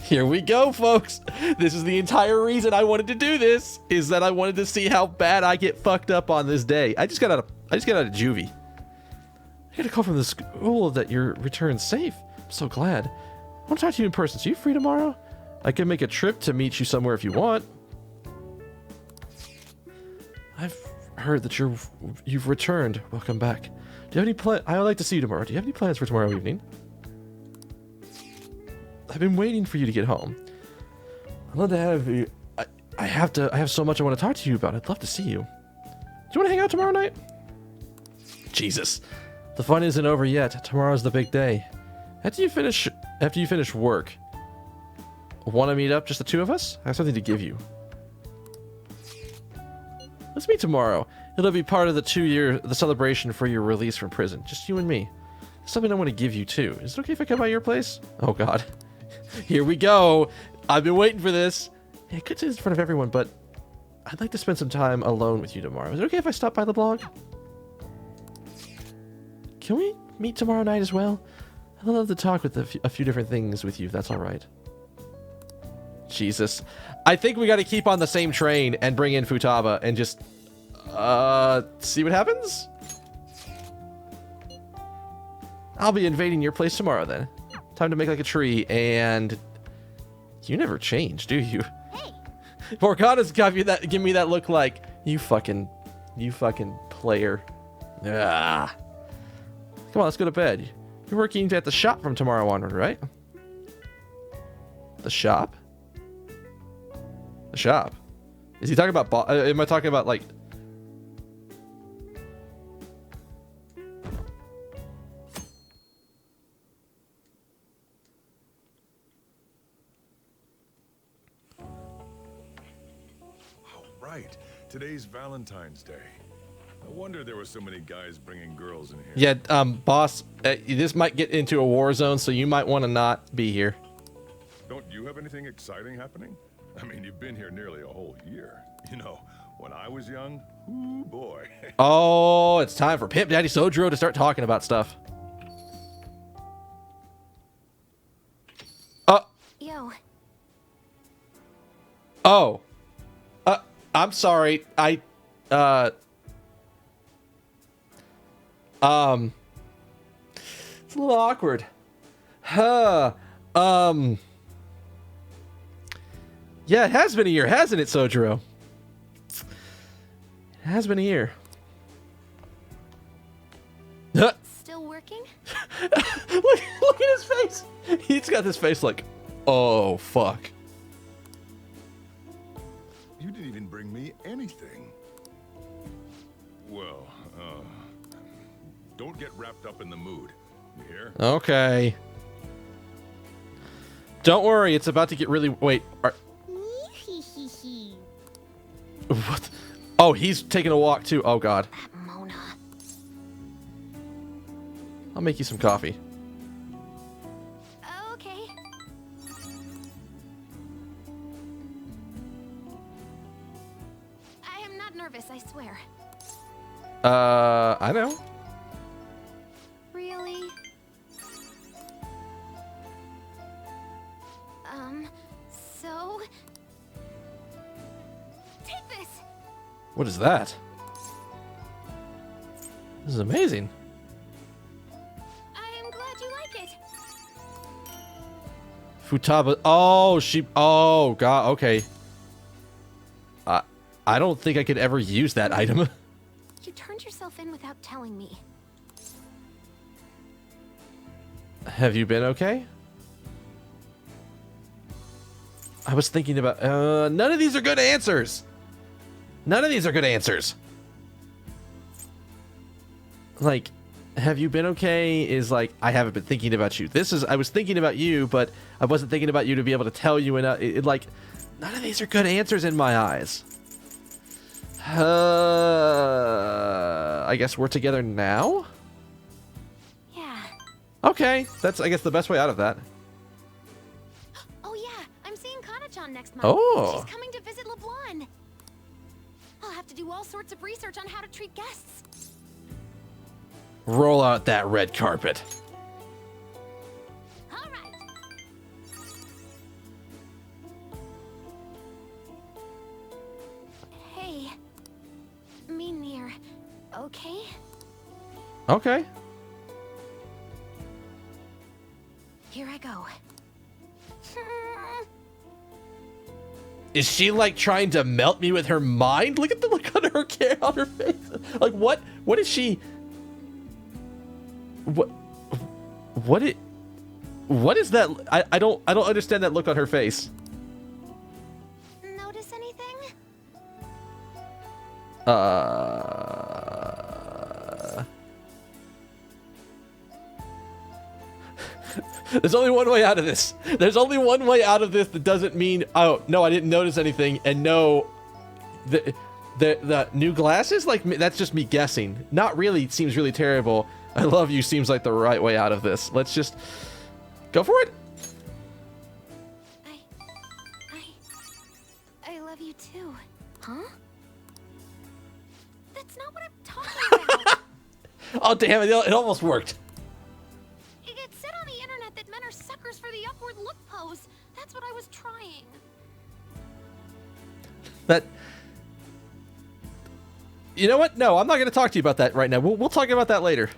Here we go, folks. This is the entire reason I wanted to do this, is that I wanted to see how bad I get fucked up on this day. I just got out of juvie. I got a call from the school that your return's safe. I'm so glad. I want to talk to you in person. So you free tomorrow? I can make a trip to meet you somewhere if you want. I've heard that you've returned. Welcome back. Do you have any plan? I would like to see you tomorrow. Do you have any plans for tomorrow evening? I've been waiting for you to get home. I'd love to have you. I have so much I want to talk to you about. I'd love to see you. Do you want to hang out tomorrow night? Jesus. The fun isn't over yet. Tomorrow's the big day. After you finish work, want to meet up, just the two of us? I have something to give you. Let's meet tomorrow. It'll be part of the the celebration for your release from prison. Just you and me. Something I want to give you too. Is it okay if I come by your place? Oh God. Here we go. I've been waiting for this. I could say this in front of everyone, but I'd like to spend some time alone with you tomorrow. Is it okay if I stop by the blog? Can we meet tomorrow night as well? I'd love to talk with a few different things with you, if that's all right. Jesus. I think we got to keep on the same train and bring in Futaba and just see what happens? I'll be invading your place tomorrow then. Time to make like a tree, and you never change, do you? Hey. Morgana's give me that look like you fucking player. Ah. Come on, let's go to bed. You're working at the shop from tomorrow onward, right? The shop? The shop. Is he talking about am I talking about like Right. Today's Valentine's Day. No wonder there were so many guys bringing girls in here. Yeah, boss, this might get into a war zone, so you might want to not be here. Don't you have anything exciting happening? I mean, you've been here nearly a whole year. You know, when I was young, ooh boy. Oh, it's time for Pimp Daddy Sojiro to start talking about stuff. Yo. Oh. I'm sorry. It's a little awkward. Yeah, it has been a year, hasn't it, Sojiro? It has been a year. Still working? look at his face. He's got this face like, oh, fuck. You didn't even bring me anything. Well, don't get wrapped up in the mood. You hear? Okay. Don't worry, it's about to get really... Wait. What? Oh, he's taking a walk too. Oh, God. Mona. I'll make you some coffee. Okay. I am not nervous, I swear. I know. Really? So... Take this! What is that? This is amazing. I am glad you like it. Futaba. Oh, she. Oh, God. Okay. I don't think I could ever use that item. You turned yourself in without telling me. Have you been okay? I was thinking about... none of these are good answers. None of these are good answers. Like, have you been okay is like, I haven't been thinking about you. This is, I was thinking about you, but I wasn't thinking about you to be able to tell you. And like, none of these are good answers in my eyes. I guess we're together now? Yeah. Okay, that's, I guess, the best way out of that. Oh yeah, I'm seeing Kana-chan next month. Oh. She's coming to visit LeBlanc. I'll have to do all sorts of research on how to treat guests. Roll out that red carpet. All right. Okay? Okay. Here I go. Is she like trying to melt me with her mind? Look at the look on her face. Like what is she? What is that? I don't understand that look on her face. Notice anything? There's only one way out of this. There's only one way out of this that doesn't mean, oh, no, I didn't notice anything, and no, the new glasses? Like, that's just me guessing. Not really, seems really terrible. I love you seems like the right way out of this. Let's just go for it. I love you too. Huh? That's not what I'm talking about. Oh, damn it, it almost worked. It said on the internet that men are suckers for the upward look pose. That's what I was trying. That... You know what? No, I'm not going to talk to you about that right now. We'll talk about that later.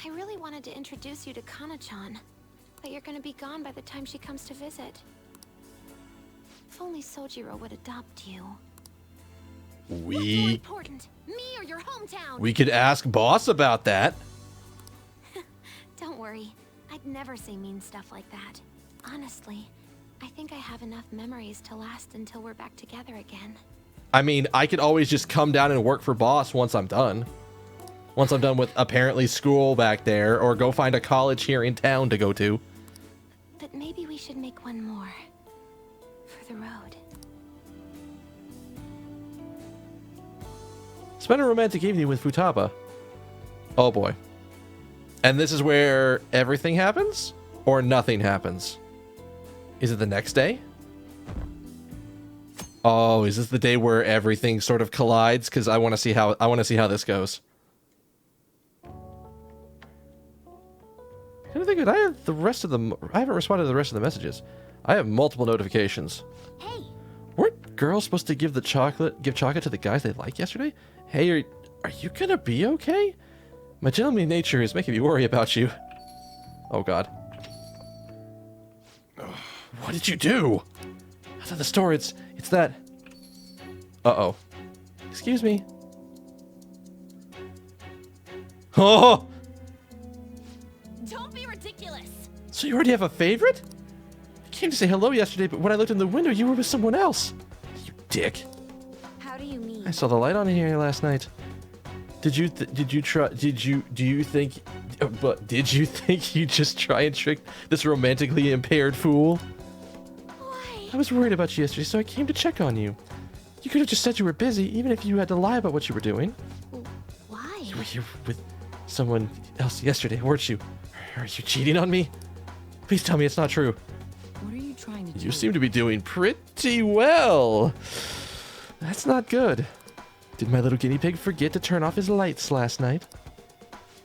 I really wanted to introduce you to Kana-chan, but you're going to be gone by the time she comes to visit. If only Sojiro would adopt you. What's more important, me or your hometown? We could ask boss about that. Don't worry, I'd never say mean stuff like that. Honestly, I think I have enough memories to last until we're back together again. I mean, I could always just come down and work for boss once I'm done. Once I'm done with apparently school back there, or go find a college here in town to go to. But maybe we should make one more. For the road. Spend a romantic evening with Futaba. Oh boy. And this is where everything happens? Or nothing happens? Is it the next day? Oh, is this the day where everything sort of collides? Because I want to see how this goes. Anything good? I have the rest of them. I haven't responded to the rest of the messages. I have multiple notifications. Hey. Weren't girls supposed to give chocolate to the guys they liked yesterday? Hey, are you gonna be okay? My gentlemanly nature is making me worry about you. Oh god. What did you do? I thought the store, it's that... Uh-oh. Excuse me. Oh! Don't be ridiculous. So you already have a favorite? I came to say hello yesterday, but when I looked in the window, you were with someone else. You dick. How do you mean? I saw the light on in here last night. Did you think you just try and trick this romantically impaired fool? Why? I was worried about you yesterday, so I came to check on you. You could have just said you were busy, even if you had to lie about what you were doing. Why? You were here with someone else yesterday, weren't you? Are you cheating on me? Please tell me it's not true. What are you trying to do? You seem to be doing pretty well. That's not good. Did my little guinea pig forget to turn off his lights last night?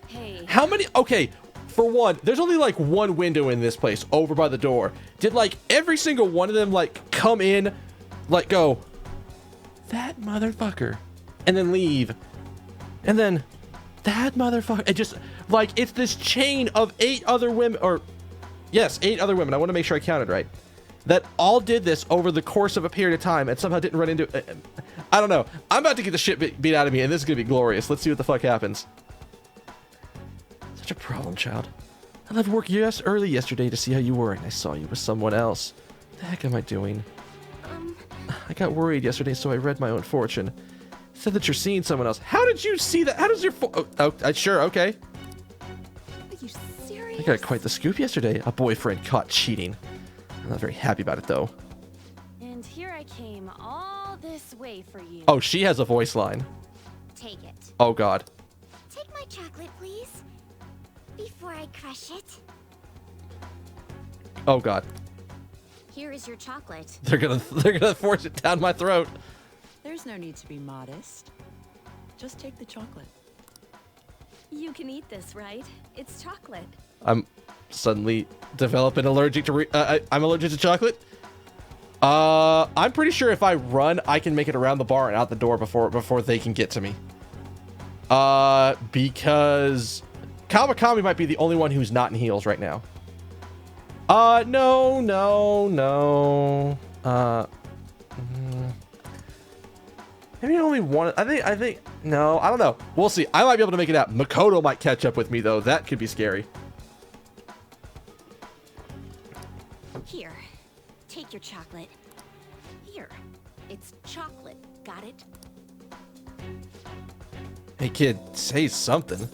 Hey. How many? Okay, for one, there's only like one window in this place over by the door. Did like every single one of them like come in, like go, that motherfucker, and then leave, and then that motherfucker, and just like it's this chain of 8 other women, or yes, 8 other women. I want to make sure I counted right. That all did this over the course of a period of time and somehow didn't run into... I don't know. I'm about to get the shit beat out of me, and this is going to be glorious. Let's see what the fuck happens. Such a problem, child. I left work early yesterday to see how you were, and I saw you with someone else. What the heck am I doing? I got worried yesterday, so I read my own fortune. It said that you're seeing someone else. How did you see that? How does your... sure, okay. Are you serious? I got quite the scoop yesterday. A boyfriend caught cheating. I'm not very happy about it, though. And here I came all this way for you. Oh, she has a voice line. Take it. Oh, God. Take my chocolate, please. Before I crush it. Oh, God. Here is your chocolate. They're gonna force it down my throat. There's no need to be modest. Just take the chocolate. You can eat this, right? It's chocolate. I'm suddenly developing allergic to I'm allergic to chocolate. I'm pretty sure if I run, I can make it around the bar and out the door before they can get to me. Because Kawakami might be the only one who's not in heals right now. No. Maybe only one. I think. No, I don't know. We'll see. I might be able to make it out. Makoto might catch up with me though. That could be scary. Here, take your chocolate. Here, it's chocolate. Got it? Hey kid, say something.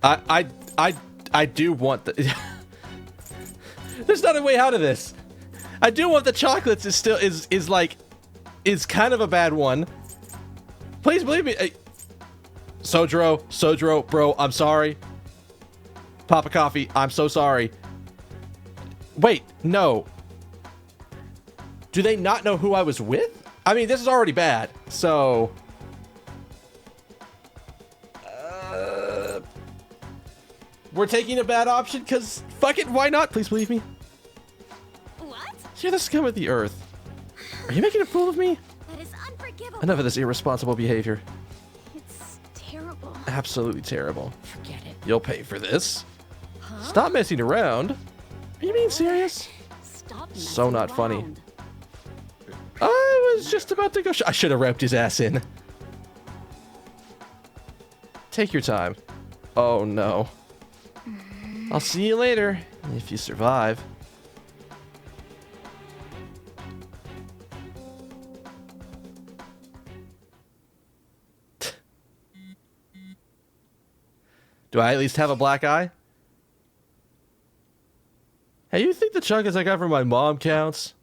I do want the. There's not a way out of this. I do want the chocolates. Is still is kind of a bad one. Please believe me. Sojiro, bro, I'm sorry. Papa Coffee, I'm so sorry. Wait, no. Do they not know who I was with? I mean, this is already bad, so... we're taking a bad option, because fuck it, why not? Please believe me. What? You're the scum of the earth. Are you making a fool of me? That is unforgivable. Enough of this irresponsible behavior. It's terrible. Absolutely terrible. Forget it. You'll pay for this. Huh? Stop messing around. Are you being serious? Stop So messing not funny. around. I was just about to go. I should have wrapped his ass in. Take your time. Oh no. I'll see you later if you survive. Do I at least have a black eye? Hey, you think the chocolates I got from my mom counts?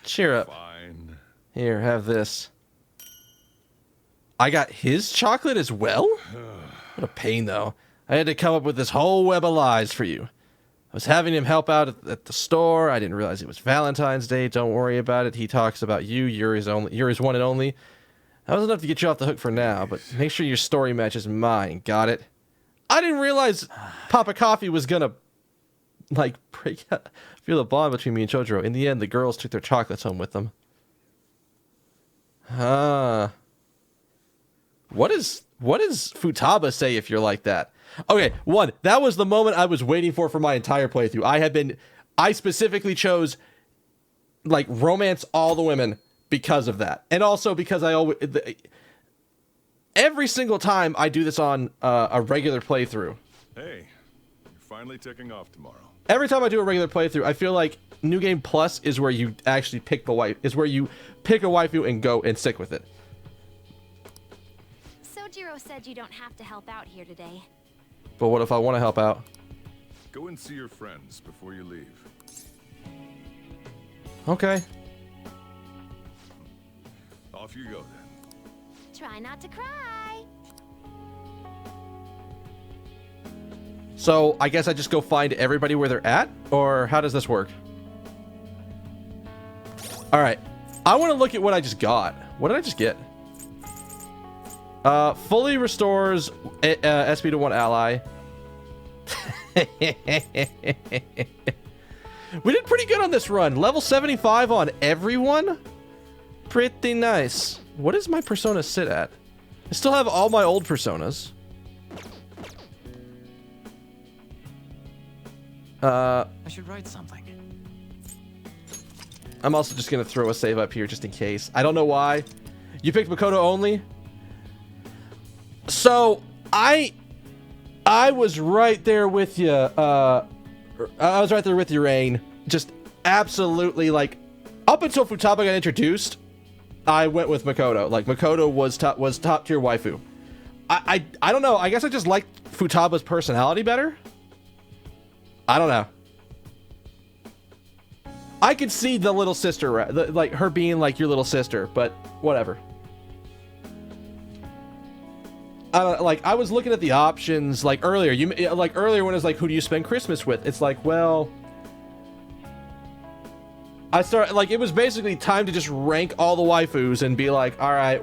Cheer up. Fine. Here, have this. I got his chocolate as well? What a pain, though. I had to come up with this whole web of lies for you. I was having him help out at the store. I didn't realize it was Valentine's Day. Don't worry about it. He talks about you. You're his one and only. That was enough to get you off the hook for now, but make sure your story matches mine. Got it? I didn't realize Papa Coffee was gonna, like, feel a bond between me and Chojiro. In the end, the girls took their chocolates home with them. What does Futaba say if you're like that? Okay, one, that was the moment I was waiting for my entire playthrough. I specifically chose, like, romance all the women because of that. And also because every single time I do this on a regular playthrough. Hey, you're finally taking off tomorrow. Every time I do a regular playthrough, I feel like New Game Plus is where you actually pick the wife, is where you pick a waifu and go and stick with it. Sojiro said you don't have to help out here today. But what if I want to help out? Go and see your friends before you leave. Okay. Off you go then. Try not to cry. So I guess I just go find everybody where they're at, or how does this work? All right, I want to look at what I just got. What did I just get? Fully restores SP to one ally. We did pretty good on this run. Level 75 on everyone. Pretty nice. What does my persona sit at? I still have all my old personas. I should write something. I'm also just gonna throw a save up here just in case. I don't know why. You picked Makoto only? So, I was right there with you. I was right there with you, Rain. Just absolutely, like, up until Futaba got introduced, I went with Makoto. Like, Makoto was top tier waifu. I don't know. I guess I just liked Futaba's personality better. I don't know. I could see the little sister, like her being like your little sister, but whatever. Like, I was looking at the options, like, earlier. Earlier when it was like, who do you spend Christmas with? It's like, well, it was basically time to just rank all the waifus and be like, all right,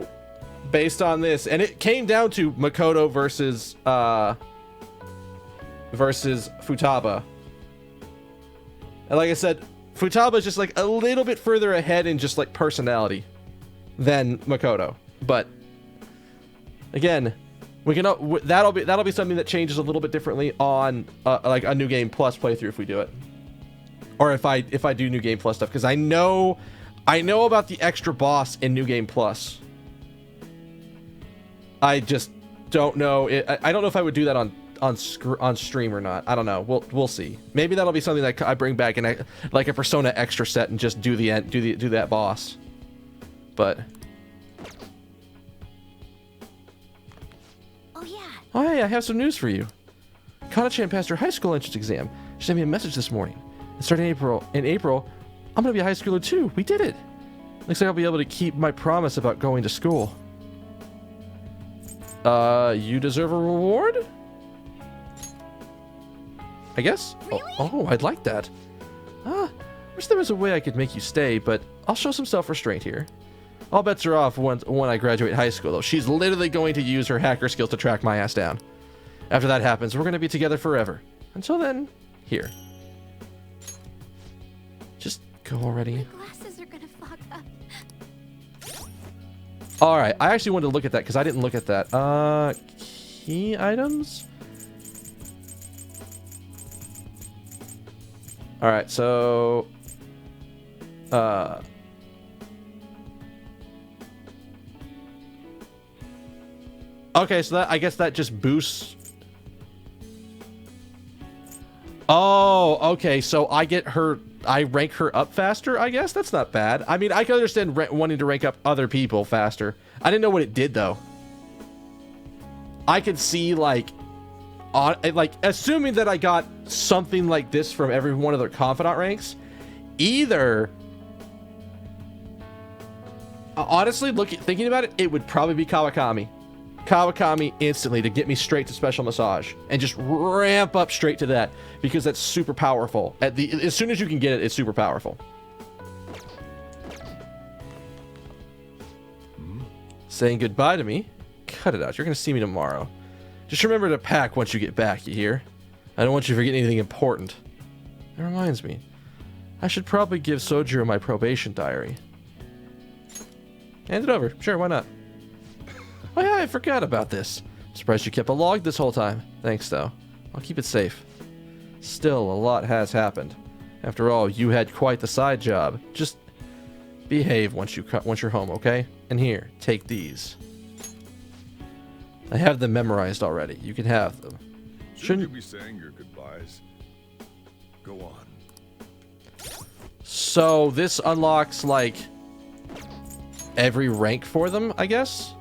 based on this, and it came down to Makoto versus Futaba. And like I said, Futaba is just like a little bit further ahead in just like personality than Makoto. But again, we can that'll be something that changes a little bit differently on like a New Game Plus playthrough if we do it, or if I do New Game Plus stuff, because I know about the extra boss in New Game Plus. I just don't know. I don't know if I would do that on stream or not. I don't know. We'll see. Maybe that'll be something that I bring back in like a Persona extra set and just do that boss. But oh hey, I have some news for you. Kana-chan passed her high school entrance exam. She sent me a message this morning. And starting in April, I'm gonna be a high schooler too. We did it. Looks like I'll be able to keep my promise about going to school. You deserve a reward? I guess? Really? Oh, I'd like that. Wish there was a way I could make you stay, but I'll show some self-restraint here. All bets are off when I graduate high school, though. She's literally going to use her hacker skills to track my ass down. After that happens, we're going to be together forever. Until then, here. Just go already. My glasses are gonna fog up. Alright, I actually wanted to look at that because I didn't look at that. Key items? Alright, so... Okay, so that, I guess that just boosts... Oh, okay, so I rank her up faster, I guess? That's not bad. I mean, I can understand wanting to rank up other people faster. I didn't know what it did, though. I could see, like, assuming that I got something like this from every one of their confidant ranks, either... honestly, thinking about it, it would probably be Kawakami. Kawakami instantly to get me straight to special massage and just ramp up straight to that because that's super powerful. As soon as you can get it, it's super powerful. Saying goodbye to me? Cut it out. You're gonna see me tomorrow. Just remember to pack once you get back, you hear? I don't want you to forget anything important. That reminds me. I should probably give Sojiro my probation diary. Hand it over. Sure, why not? Oh yeah, I forgot about this. Surprised you kept a log this whole time. Thanks, though. I'll keep it safe. Still, a lot has happened. After all, you had quite the side job. Just behave once you're home, okay? And here, take these. I have them memorized already. You can have them. Shouldn't you be saying your goodbyes? Go on. So this unlocks like every rank for them, I guess.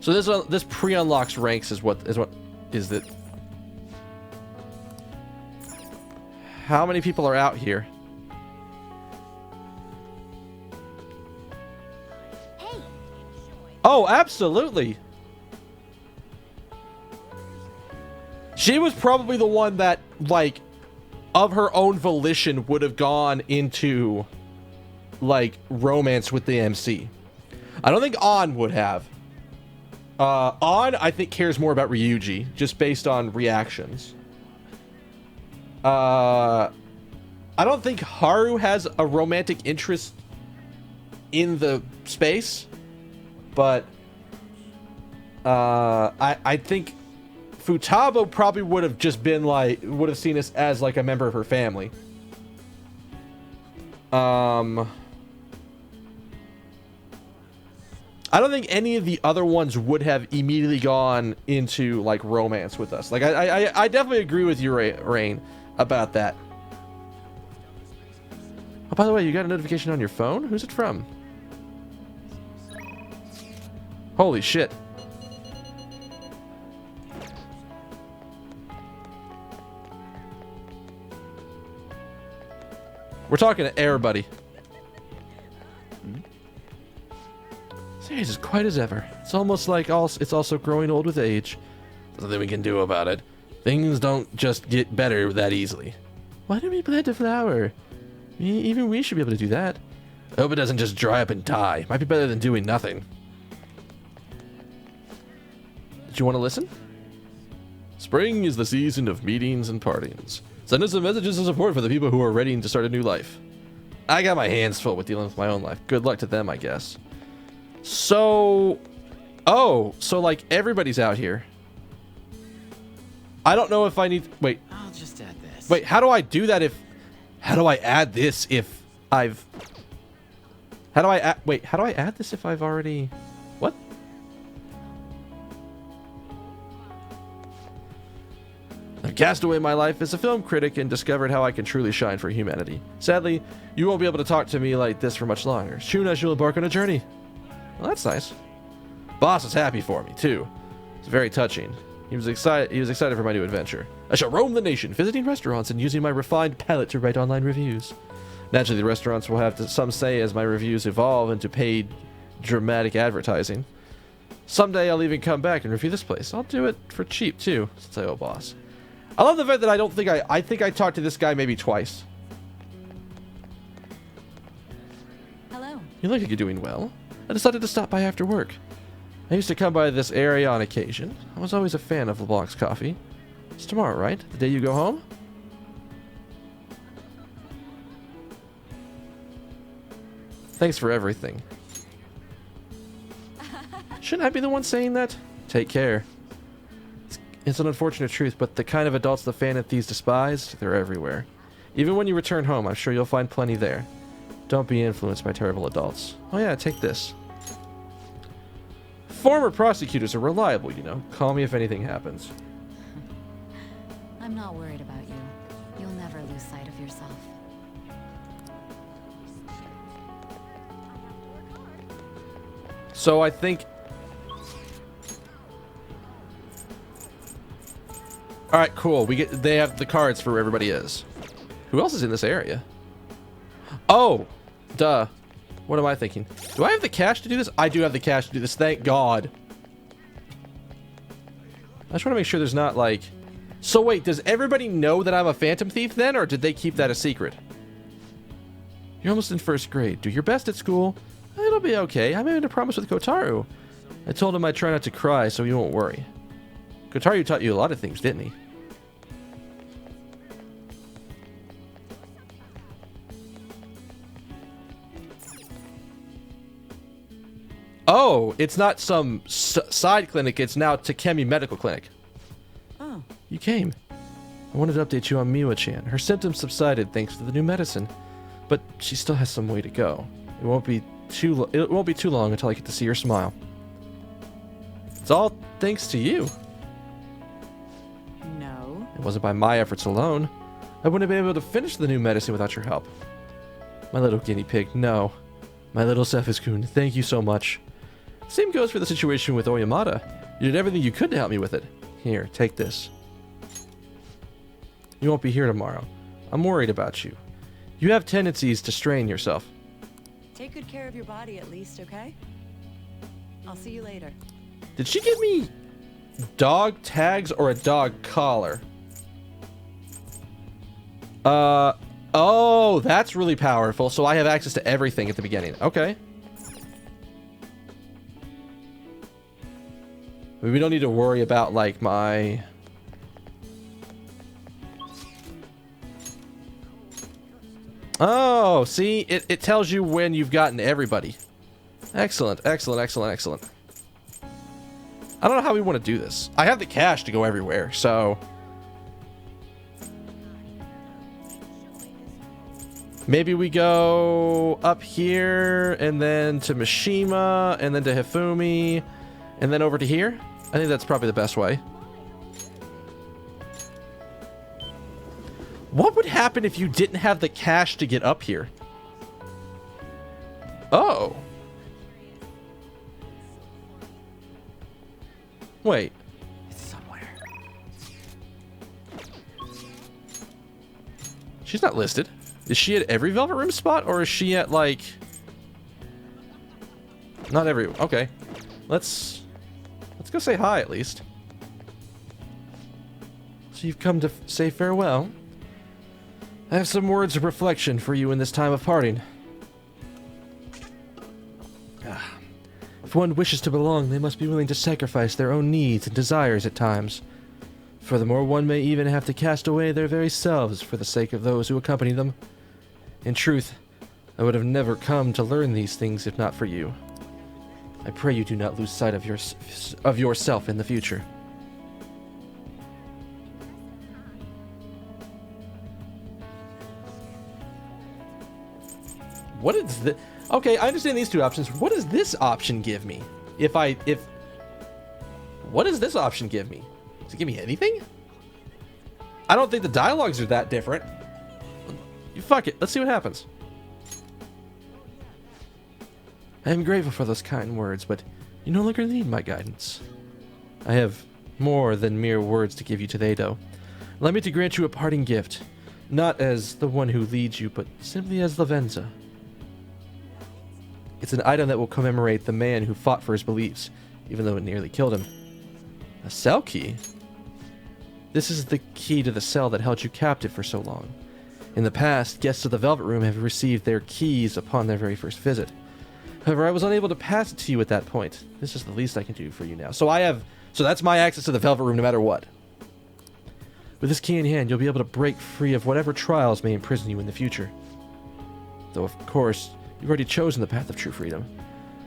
So this pre-unlocks ranks is what is it? How many people are out here? Hey. Oh, absolutely. She was probably the one that, like, of her own volition would have gone into, like, romance with the MC. I don't think An would have. An, I think, cares more about Ryuji, just based on reactions. I don't think Haru has a romantic interest in the space, but I think Futaba probably would have just been like, would have seen us as like a member of her family. I don't think any of the other ones would have immediately gone into like romance with us. Like I definitely agree with you, Rain, about that. Oh, by the way, you got a notification on your phone? Who's it from? Holy shit. We're talking to Air Buddy. Serious as quiet as ever. It's almost like it's also growing old with age. There's nothing we can do about it. Things don't just get better that easily. Why don't we plant a flower? Even we should be able to do that. I hope it doesn't just dry up and die. Might be better than doing nothing. Did you want to listen? Spring is the season of meetings and partings. Send us some messages of support for the people who are ready to start a new life. I got my hands full with dealing with my own life. Good luck to them, I guess. So... Oh, so like everybody's out here. I don't know if I need... Wait. I'll just add this. Wait, how do I do that if... How do I add this if I've... How do I add... Wait, how do I add this if I've already... What? I've cast away my life as a film critic and discovered how I can truly shine for humanity. Sadly, you won't be able to talk to me like this for much longer. Soon I shall embark on a journey. Well, that's nice. Boss is happy for me, too. It's very touching. He was excited for my new adventure. I shall roam the nation, visiting restaurants and using my refined palate to write online reviews. Naturally, the restaurants will have some say as my reviews evolve into paid, dramatic advertising. Someday I'll even come back and review this place. I'll do it for cheap, too, since I owe Boss. I love the fact that I think I talked to this guy maybe twice. Hello. You look like you're doing well. I decided to stop by after work. I used to come by this area on occasion. I was always a fan of LeBlanc's coffee. It's tomorrow, right? The day you go home? Thanks for everything. Shouldn't I be the one saying that? Take care. It's an unfortunate truth, but the kind of adults the Phantom Thieves despise, they're everywhere. Even when you return home, I'm sure you'll find plenty there. Don't be influenced by terrible adults. Oh yeah, take this. Former prosecutors are reliable, you know. Call me if anything happens. I'm not worried about you. You'll never lose sight of yourself. So I think... Alright, cool. They have the cards for where everybody is. Who else is in this area? Oh! Duh. What am I thinking? Do I have the cash to do this? I do have the cash to do this. Thank God. I just want to make sure there's not like... So wait, does everybody know that I'm a Phantom Thief then? Or did they keep that a secret? You're almost in first grade. Do your best at school. It'll be okay. I made a promise with Kotaru. I told him I'd try not to cry so he won't worry. Kotaru taught you a lot of things, didn't he? Oh, it's not some side clinic. It's now Takemi Medical Clinic. Oh. You came. I wanted to update you on Miwa-chan. Her symptoms subsided thanks to the new medicine, but she still has some way to go. It won't be too long until I get to see her smile. It's all thanks to you. No. It wasn't by my efforts alone. I wouldn't have been able to finish the new medicine without your help. My little guinea pig, no. My little Cephas-kun, thank you so much. Same goes for the situation with Oyamata. You did everything you could to help me with it. Here, take this. You won't be here tomorrow. I'm worried about you. You have tendencies to strain yourself. Take good care of your body at least, okay? I'll see you later. Did she give me dog tags or a dog collar? Oh, that's really powerful. So I have access to everything at the beginning. Okay. We don't need to worry about, like, my... Oh, see? It tells you when you've gotten everybody. Excellent, excellent, excellent, excellent. I don't know how we want to do this. I have the cash to go everywhere, so... Maybe we go up here, and then to Mishima, and then to Hifumi, and then over to here. I think that's probably the best way. What would happen if you didn't have the cash to get up here? Oh. Wait. It's somewhere. She's not listed. Is she at every Velvet Room spot, or is she at, like... Not every... Okay. Let's go say hi, at least. So you've come to say farewell. I have some words of reflection for you in this time of parting. If one wishes to belong, they must be willing to sacrifice their own needs and desires at times. Furthermore, one may even have to cast away their very selves for the sake of those who accompany them. In truth, I would have never come to learn these things if not for you. I pray you do not lose sight of yourself in the future. What is this? Okay, I understand these two options. What does this option give me? What does this option give me? Does it give me anything? I don't think the dialogues are that different. Fuck it. Let's see what happens. I am grateful for those kind words, but you no longer need my guidance. I have more than mere words to give you today, though. Allow me to grant you a parting gift. Not as the one who leads you, but simply as Lavenza. It's an item that will commemorate the man who fought for his beliefs, even though it nearly killed him. A cell key? This is the key to the cell that held you captive for so long. In the past, guests of the Velvet Room have received their keys upon their very first visit. However, I was unable to pass it to you at that point. This is the least I can do for you now. So that's my access to the Velvet Room no matter what. With this key in hand, you'll be able to break free of whatever trials may imprison you in the future. Though, of course, you've already chosen the path of true freedom.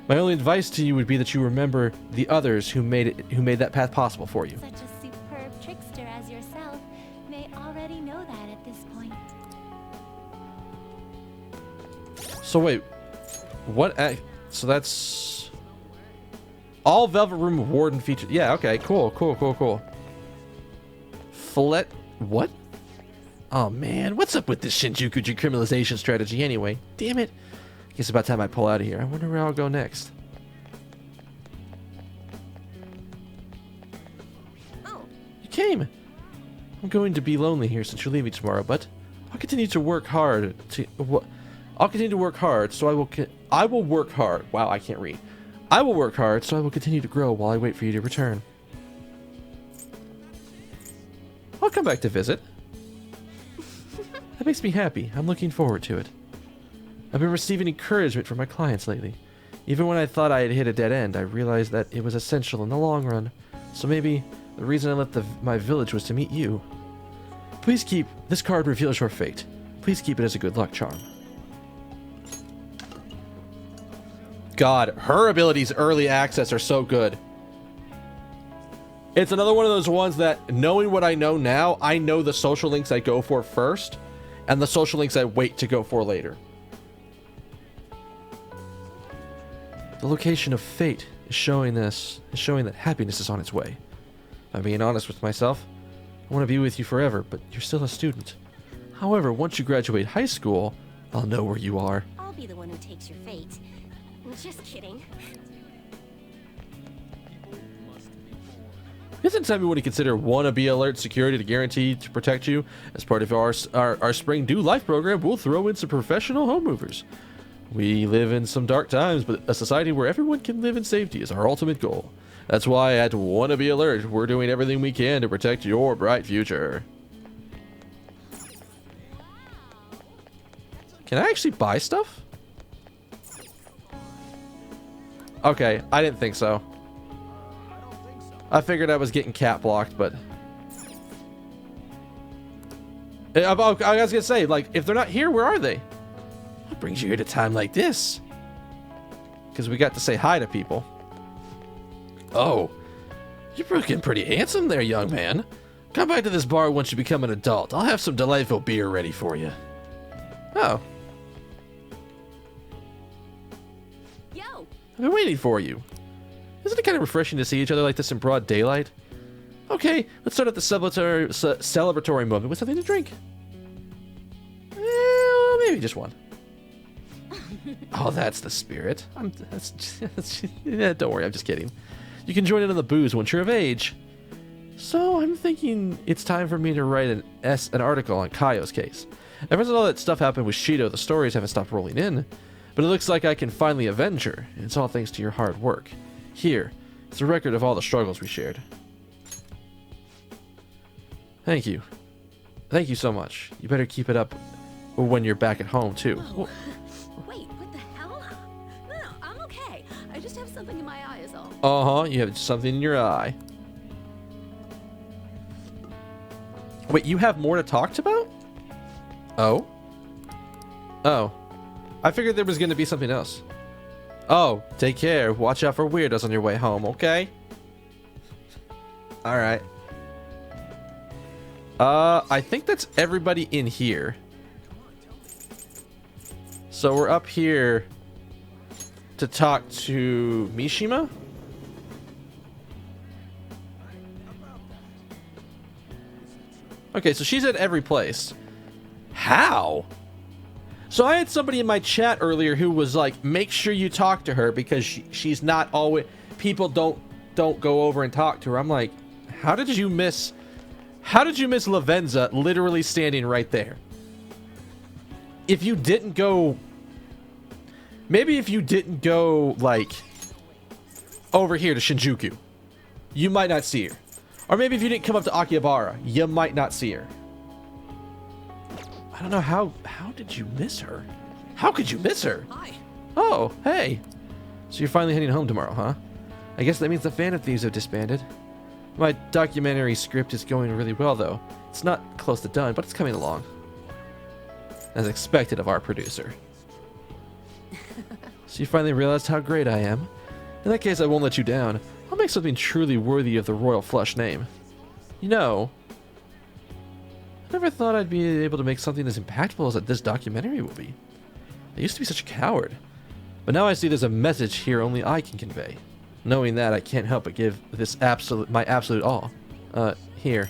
My only advice to you would be that you remember the others who made that path possible for you. Such a superb trickster as yourself may already know that at this point. So wait, what? So that's all Velvet Room Warden featured. Yeah, okay, cool. What? Oh man, what's up with this Shinjuku decriminalization strategy anyway? Damn it. Guess about time I pull out of here. I wonder where I'll go next. Oh. You came. I'm going to be lonely here since you're leaving tomorrow, but I'll continue to work hard so I will work hard. Wow, I can't read. I will work hard so I will continue to grow while I wait for you to return. I'll come back to visit. That makes me happy. I'm looking forward to it. I've been receiving encouragement from my clients lately. Even when I thought I had hit a dead end, I realized that it was essential in the long run. So maybe the reason I left my village was to meet you. Please keep... This card reveals your fate. Please keep it as a good luck charm. God, her abilities early access are so good. It's another one of those ones that, knowing what I know now, I know the social links I go for first, and the social links I wait to go for later. The location of fate is showing that happiness is on its way. If I'm being honest with myself, I want to be with you forever, but you're still a student. However, once you graduate high school, I'll know where you are. I'll be the one who takes your fate. Just kidding. Isn't it time we want to consider Wannabe Alert Security to guarantee to protect you? As part of our Spring Due Life program, we'll throw in some professional home movers. We live in some dark times, but a society where everyone can live in safety is our ultimate goal. That's why at Wannabe Alert, we're doing everything we can to protect your bright future. Can I actually buy stuff? Okay, I didn't think so. I figured I was getting cat blocked, but... I was gonna say, like, if they're not here, where are they? What brings you here at a time like this? Because we got to say hi to people. Oh, you're looking pretty handsome there, young man. Come back to this bar once you become an adult. I'll have some delightful beer ready for you. Oh. Yo! I've been waiting for you. Isn't it kind of refreshing to see each other like this in broad daylight? Okay, let's start at the celebratory moment with something to drink. Maybe just one. Oh, that's the spirit. Yeah, don't worry, I'm just kidding. You can join in on the booze once you're of age. So I'm thinking it's time for me to write an article on Kaio's case. Ever since all that stuff happened with Shido, the stories haven't stopped rolling in. But it looks like I can finally avenge her, and it's all thanks to your hard work. Here, it's a record of all the struggles we shared. Thank you. Thank you so much. You better keep it up when you're back at home, too. Whoa. Wait, what the hell? No, I'm okay. I just have something in my Uh-huh, you have something in your eye. Wait, you have more to talk about? Oh? Oh. I figured there was going to be something else. Oh, take care. Watch out for weirdos on your way home, okay? Alright. I think that's everybody in here. So we're up here to talk to Mishima? Okay, so she's at every place. How? So I had somebody in my chat earlier who was like, make sure you talk to her because she's not always... People don't go over and talk to her. I'm like, how did you miss Lavenza literally standing right there? If you didn't go... Maybe if you didn't go, like, over here to Shinjuku, you might not see her. Or maybe if you didn't come up to Akihabara, you might not see her. I don't know how did you miss her? How could you miss her? Hi. Oh, hey. So you're finally heading home tomorrow, huh? I guess that means the Phantom Thieves have disbanded. My documentary script is going really well, though. It's not close to done, but it's coming along. As expected of our producer. So you finally realized how great I am? In that case, I won't let you down. I'll make something truly worthy of the Royal Flush name. You know, I never thought I'd be able to make something as impactful as this documentary will be. I used to be such a coward. But now I see there's a message here only I can convey. Knowing that, I can't help but give this my absolute all. Here.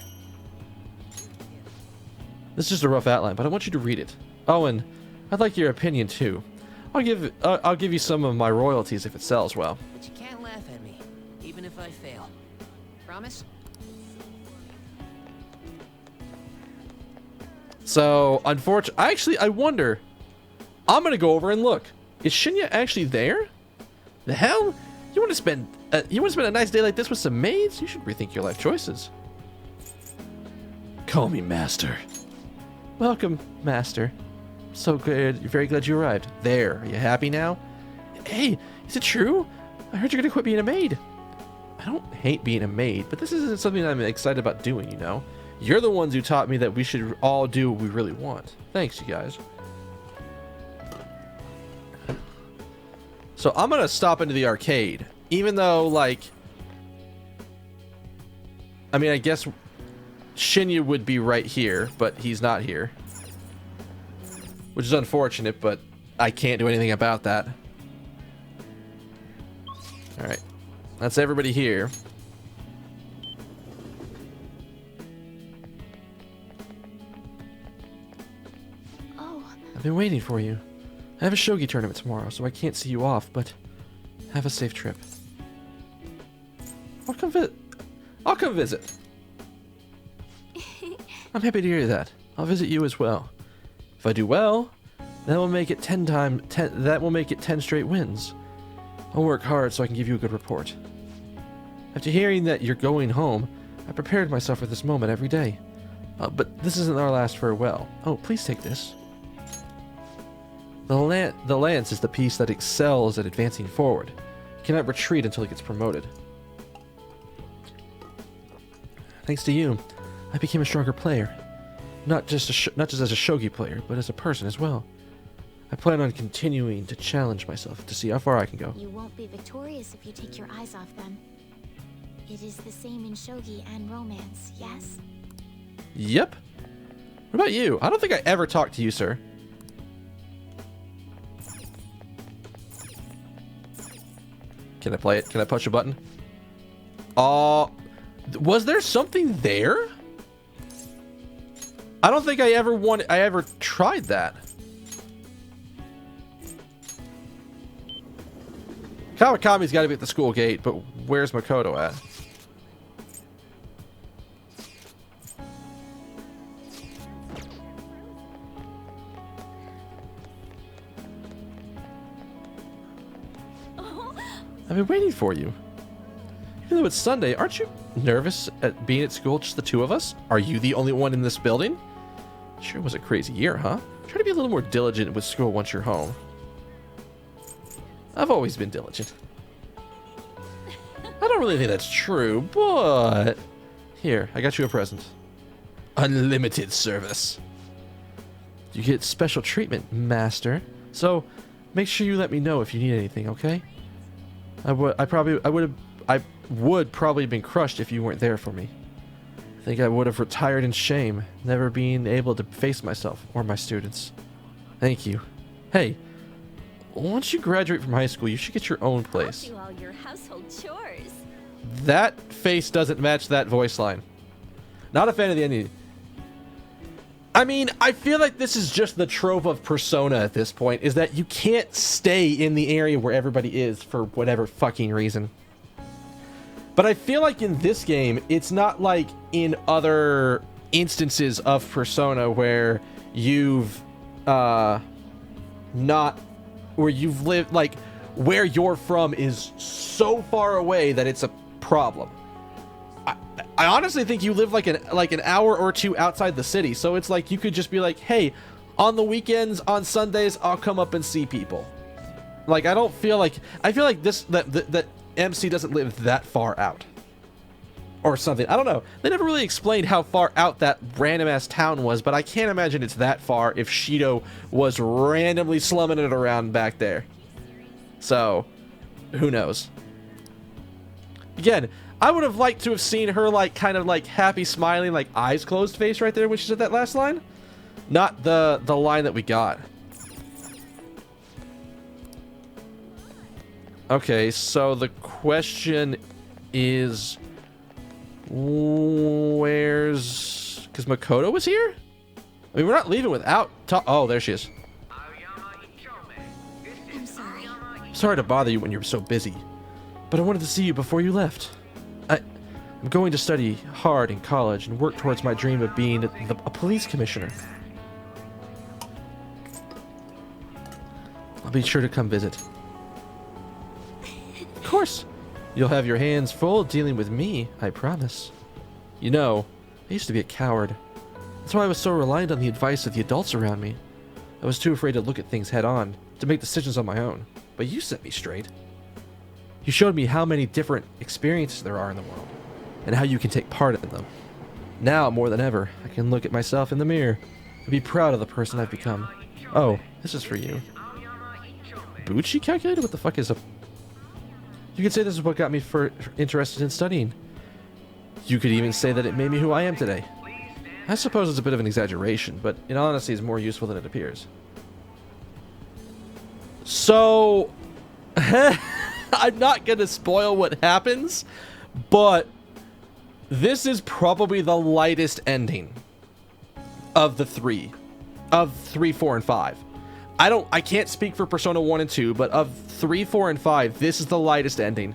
This is just a rough outline, but I want you to read it. Oh, and I'd like your opinion too. I'll give you some of my royalties if it sells well. But you can't laugh at me, even if I fail. Promise? So, unfortunately, I wonder. I'm gonna go over and look. Is Shinya actually there? The hell? You want to spend a nice day like this with some maids? You should rethink your life choices. Call me Master. Welcome, Master. So good. You're very glad you arrived. There. Are you happy now? Hey, is it true? I heard you're gonna quit being a maid. I don't hate being a maid, but this isn't something I'm excited about doing, you know? You're the ones who taught me that we should all do what we really want. Thanks, you guys. So I'm gonna stop into the arcade. Even though, like... I mean, I guess Shinya would be right here, but he's not here. Which is unfortunate, but I can't do anything about that. Alright. That's everybody here. Oh. I've been waiting for you. I have a shogi tournament tomorrow, so I can't see you off, but have a safe trip. I'll come visit. I'm happy to hear that. I'll visit you as well. If I do well, that will make it 10 straight wins. I'll work hard so I can give you a good report. After hearing that you're going home, I prepared myself for this moment every day. But this isn't our last farewell. Oh, please take this. The lance is the piece that excels at advancing forward. It cannot retreat until it gets promoted. Thanks to you, I became a stronger player. Not just as a shogi player, but as a person as well. I plan on continuing to challenge myself to see how far I can go. You won't be victorious if you take your eyes off them. It is the same in shogi and romance, yes? Yep. What about you? I don't think I ever talked to you, sir. Can I play it? Can I push a button? Was there something there? I don't think I ever tried that. Kawakami's got to be at the school gate, but where's Makoto at? I've been waiting for you. Even though it's Sunday, aren't you nervous at being at school, just the two of us? Are you the only one in this building? Sure was a crazy year, huh? Try to be a little more diligent with school once you're home. I've always been diligent. don't really think that's true, but here, I got you a present. Unlimited service. You get special treatment, Master. So, make sure you let me know if you need anything, okay? I would probably have been crushed if you weren't there for me. I think I would have retired in shame, never being able to face myself or my students. Thank you. Hey, once you graduate from high school, you should get your own place. I'll do all your household chores. That face doesn't match that voice line. Not a fan of the ending. I mean, I feel like this is just the trope of Persona at this point, is that you can't stay in the area where everybody is for whatever fucking reason. But I feel like in this game, it's not like in other instances of Persona where you've lived, like, where you're from is so far away that it's a problem. I honestly think you live like an hour or two outside the city, so it's like you could just be like, hey, on the weekends, on Sundays, I'll come up and see people. Like, I feel like that MC doesn't live that far out or something. I don't know. They never really explained how far out that random ass town was, but I can't imagine it's that far if Shido was randomly slumming it around back there. So, who knows? Again, I would have liked to have seen her, like, kind of like happy, smiling, like eyes closed face right there when she said that last line. Not the line that we got. Okay, so the question is, where's... Because Makoto was here? I mean, we're not leaving without... Oh, there she is. I'm sorry. Sorry to bother you when you're so busy, but I wanted to see you before you left. I'm going to study hard in college and work towards my dream of being a police commissioner. I'll be sure to come visit. Of course. You'll have your hands full dealing with me, I promise. You know, I used to be a coward. That's why I was so reliant on the advice of the adults around me. I was too afraid to look at things head on, to make decisions on my own. But you set me straight. You showed me how many different experiences there are in the world, and how you can take part in them. Now, more than ever, I can look at myself in the mirror and be proud of the person I've become. Oh, this is for you. Bucci calculator? What the fuck is a... You could say this is what got me interested in studying. You could even say that it made me who I am today. I suppose it's a bit of an exaggeration, but in honesty is more useful than it appears. So... I'm not gonna spoil what happens, but this is probably the lightest ending of the three. Of 3, 4, and 5. I can't speak for Persona 1 and 2, but of 3, 4, and 5, this is the lightest ending.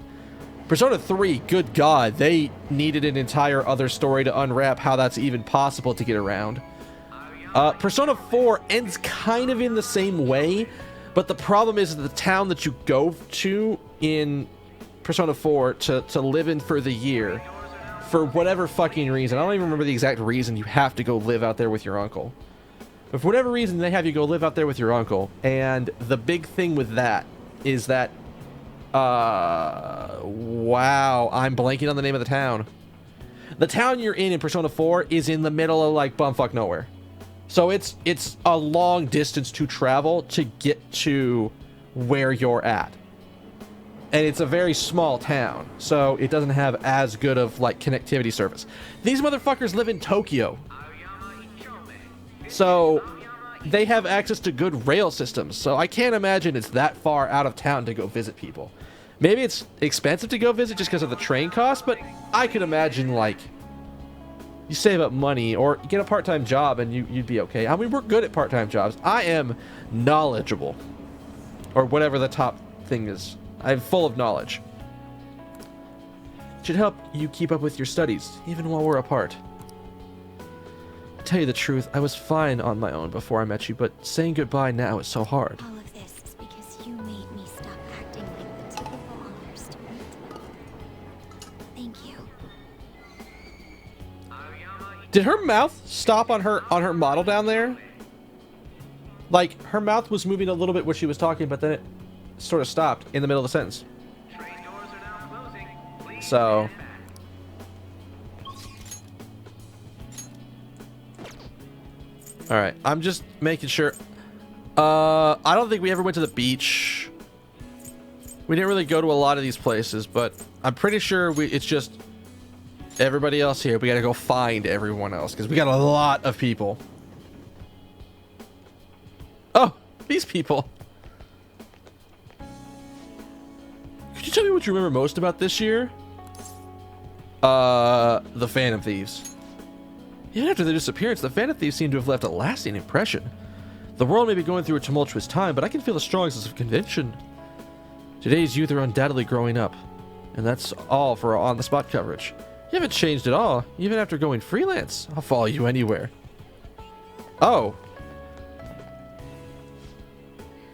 Persona 3, good God, they needed an entire other story to unwrap how that's even possible to get around. Persona 4 ends kind of in the same way, but the problem is that the town that you go to in Persona 4 to live in for the year, for whatever fucking reason, I don't even remember the exact reason you have to go live out there with your uncle. But for whatever reason, they have you go live out there with your uncle, and the big thing with that is that, wow, I'm blanking on the name of the town. The town you're in Persona 4 is in the middle of, like, bumfuck nowhere. So it's a long distance to travel to get to where you're at. And it's a very small town, so it doesn't have as good of, like, connectivity service. These motherfuckers live in Tokyo. So they have access to good rail systems, so I can't imagine it's that far out of town to go visit people. Maybe it's expensive to go visit just because of the train cost, but I could imagine, like, you save up money or get a part-time job and you'd be okay. I mean, we're good at part-time jobs. I am knowledgeable, or whatever the top thing is. I'm full of knowledge. It should help you keep up with your studies, even while we're apart. To tell you the truth, I was fine on my own before I met you, but saying goodbye now is so hard. All of this is because you made me stop acting like the typical honor student. Thank you. Did her mouth stop on her model down there? Like, her mouth was moving a little bit when she was talking, but then it sort of stopped in the middle of the sentence. So all right, I'm just making sure. I don't think we ever went to the beach. We didn't really go to a lot of these places, but I'm pretty sure it's just everybody else here. We gotta go find everyone else because we got a lot of people. Oh, these people. Could you tell me what you remember most about this year? The Phantom Thieves. Even after their disappearance, the Phantom Thieves seem to have left a lasting impression. The world may be going through a tumultuous time, but I can feel a strong sense of conviction. Today's youth are undoubtedly growing up, and that's all for on-the-spot coverage. You haven't changed at all, even after going freelance. I'll follow you anywhere. Oh.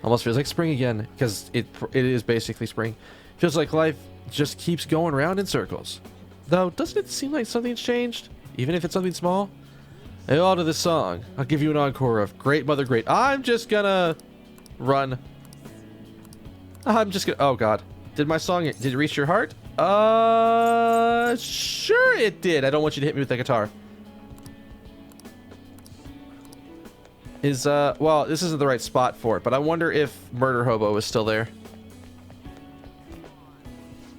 Almost feels like spring again, because it is basically spring. Feels like life just keeps going round in circles. Though, doesn't it seem like something's changed? Even if it's something small? Hey, on to this song. I'll give you an encore of Great Mother Great. I'm just gonna run. I'm just gonna... Oh, God. Did my song... Did it reach your heart? Sure it did. I don't want you to hit me with the guitar. Well, this isn't the right spot for it, but I wonder if Murder Hobo is still there.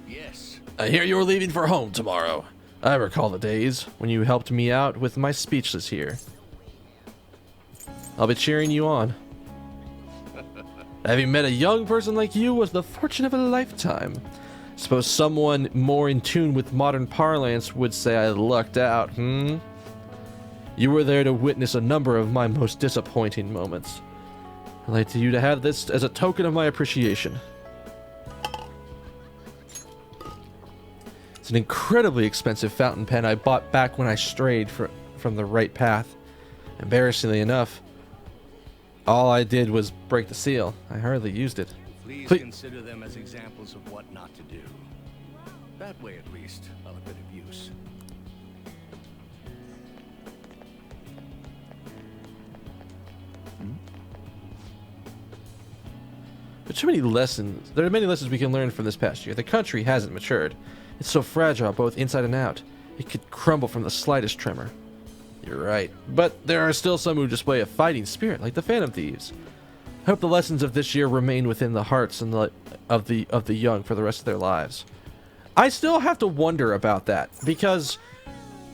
Yes. I hear you're leaving for home tomorrow. I recall the days when you helped me out with my speechless here. I'll be cheering you on. Having met a young person like you was the fortune of a lifetime. Suppose someone more in tune with modern parlance would say I lucked out, hmm? You were there to witness a number of my most disappointing moments. I'd like you to have this as a token of my appreciation. It's an incredibly expensive fountain pen I bought back when I strayed from the right path. Embarrassingly enough, all I did was break the seal. I hardly used it. Please consider them as examples of what not to do. That way, at least, I'll have a bit of use. There's too many lessons. There are many lessons we can learn from this past year. The country hasn't matured. It's so fragile, both inside and out. It could crumble from the slightest tremor. You're right. But there are still some who display a fighting spirit, like the Phantom Thieves. I hope the lessons of this year remain within the hearts and of the young for the rest of their lives. I still have to wonder about that, because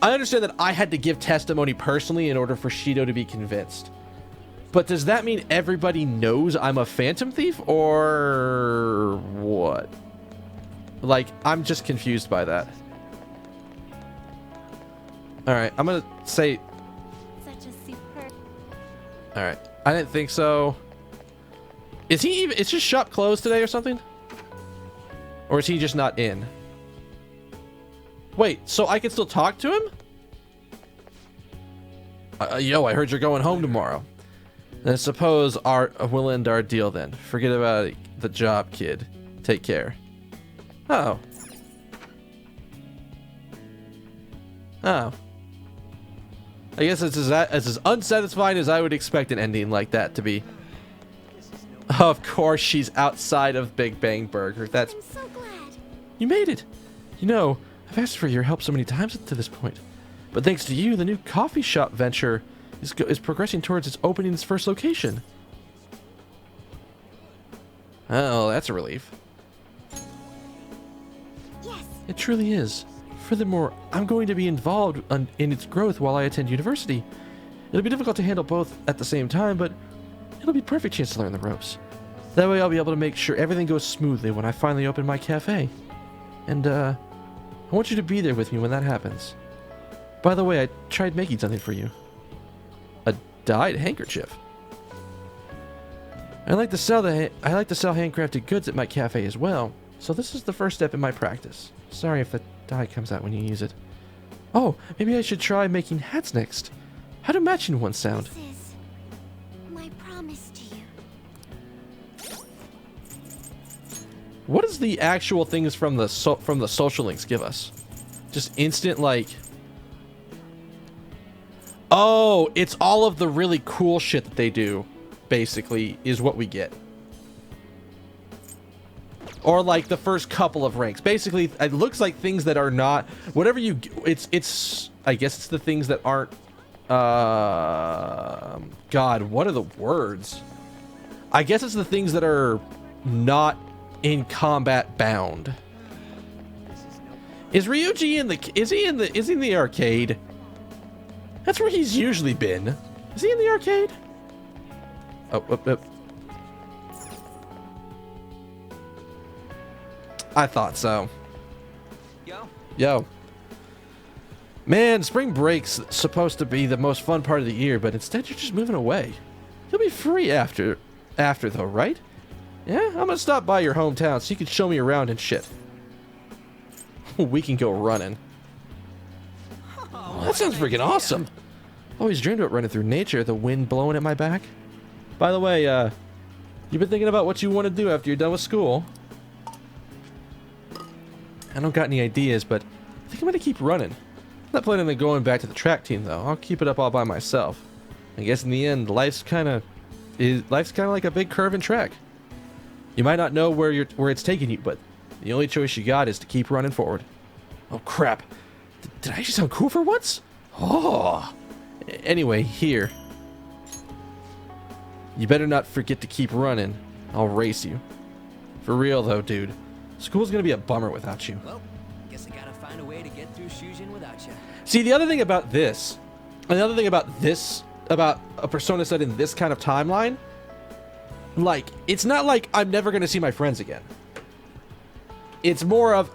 I understand that I had to give testimony personally in order for Shido to be convinced. But does that mean everybody knows I'm a Phantom Thief, or what? Like, I'm just confused by that. Alright, I'm gonna say... Such a superb... Alright, I didn't think so. Is he even... Is his shop closed today or something? Or is he just not in? Wait, so I can still talk to him? Yo, I heard you're going home tomorrow. Then suppose we'll end our deal then. Forget about the job, kid. Take care. Oh. Oh. I guess it's as unsatisfying as I would expect an ending like that to be. Of course she's outside of Big Bang Burger. That's... I'm so glad. You made it. You know, I've asked for your help so many times to this point. But thanks to you, the new coffee shop venture is progressing towards its opening its first location. Oh, that's a relief. Yes. It truly is. Furthermore, I'm going to be involved in its growth while I attend university. It'll be difficult to handle both at the same time, but it'll be a perfect chance to learn the ropes. That way I'll be able to make sure everything goes smoothly when I finally open my cafe. And, I want you to be there with me when that happens. By the way, I tried making something for you. A dyed handkerchief. I like to sell handcrafted goods at my cafe as well, so this is the first step in my practice. Sorry if the dye comes out when you use it. Oh, maybe I should try making hats next. How do matching ones sound? This is my promise to you. What does the actual things from the social links give us? Just instant, like... Oh, it's all of the really cool shit that they do, basically, is what we get. or like the first couple of ranks. Basically, it looks like things that are not whatever you. It's I guess it's the things that aren't. God, what are the words? I guess it's the things that are not in combat bound. Is Ryuji in the? Is he in the arcade? That's where he's usually been. Is he in the arcade? Oh. I thought so. Yo. Man, spring break's supposed to be the most fun part of the year, but instead you're just moving away. You'll be free after though, right? Yeah, I'm gonna stop by your hometown so you can show me around and shit. We can go running. Oh, that sounds freaking awesome. Always dreamed about running through nature, the wind blowing at my back. By the way, you've been thinking about what you want to do after you're done with school? I don't got any ideas, but I think I'm gonna keep running. I'm not planning on going back to the track team though. I'll keep it up all by myself. I guess in the end, life's kind of like a big curve and track. You might not know where it's taking you, but the only choice you got is to keep running forward. Oh crap! Did I actually sound cool for once? Oh. Anyway, here. You better not forget to keep running. I'll race you. For real though, dude. School's gonna be a bummer without you. Well, guess I gotta find a way to get through Shujin without you. See, the other thing about a Persona set in this kind of timeline, like, it's not like I'm never gonna see my friends again. It's more of,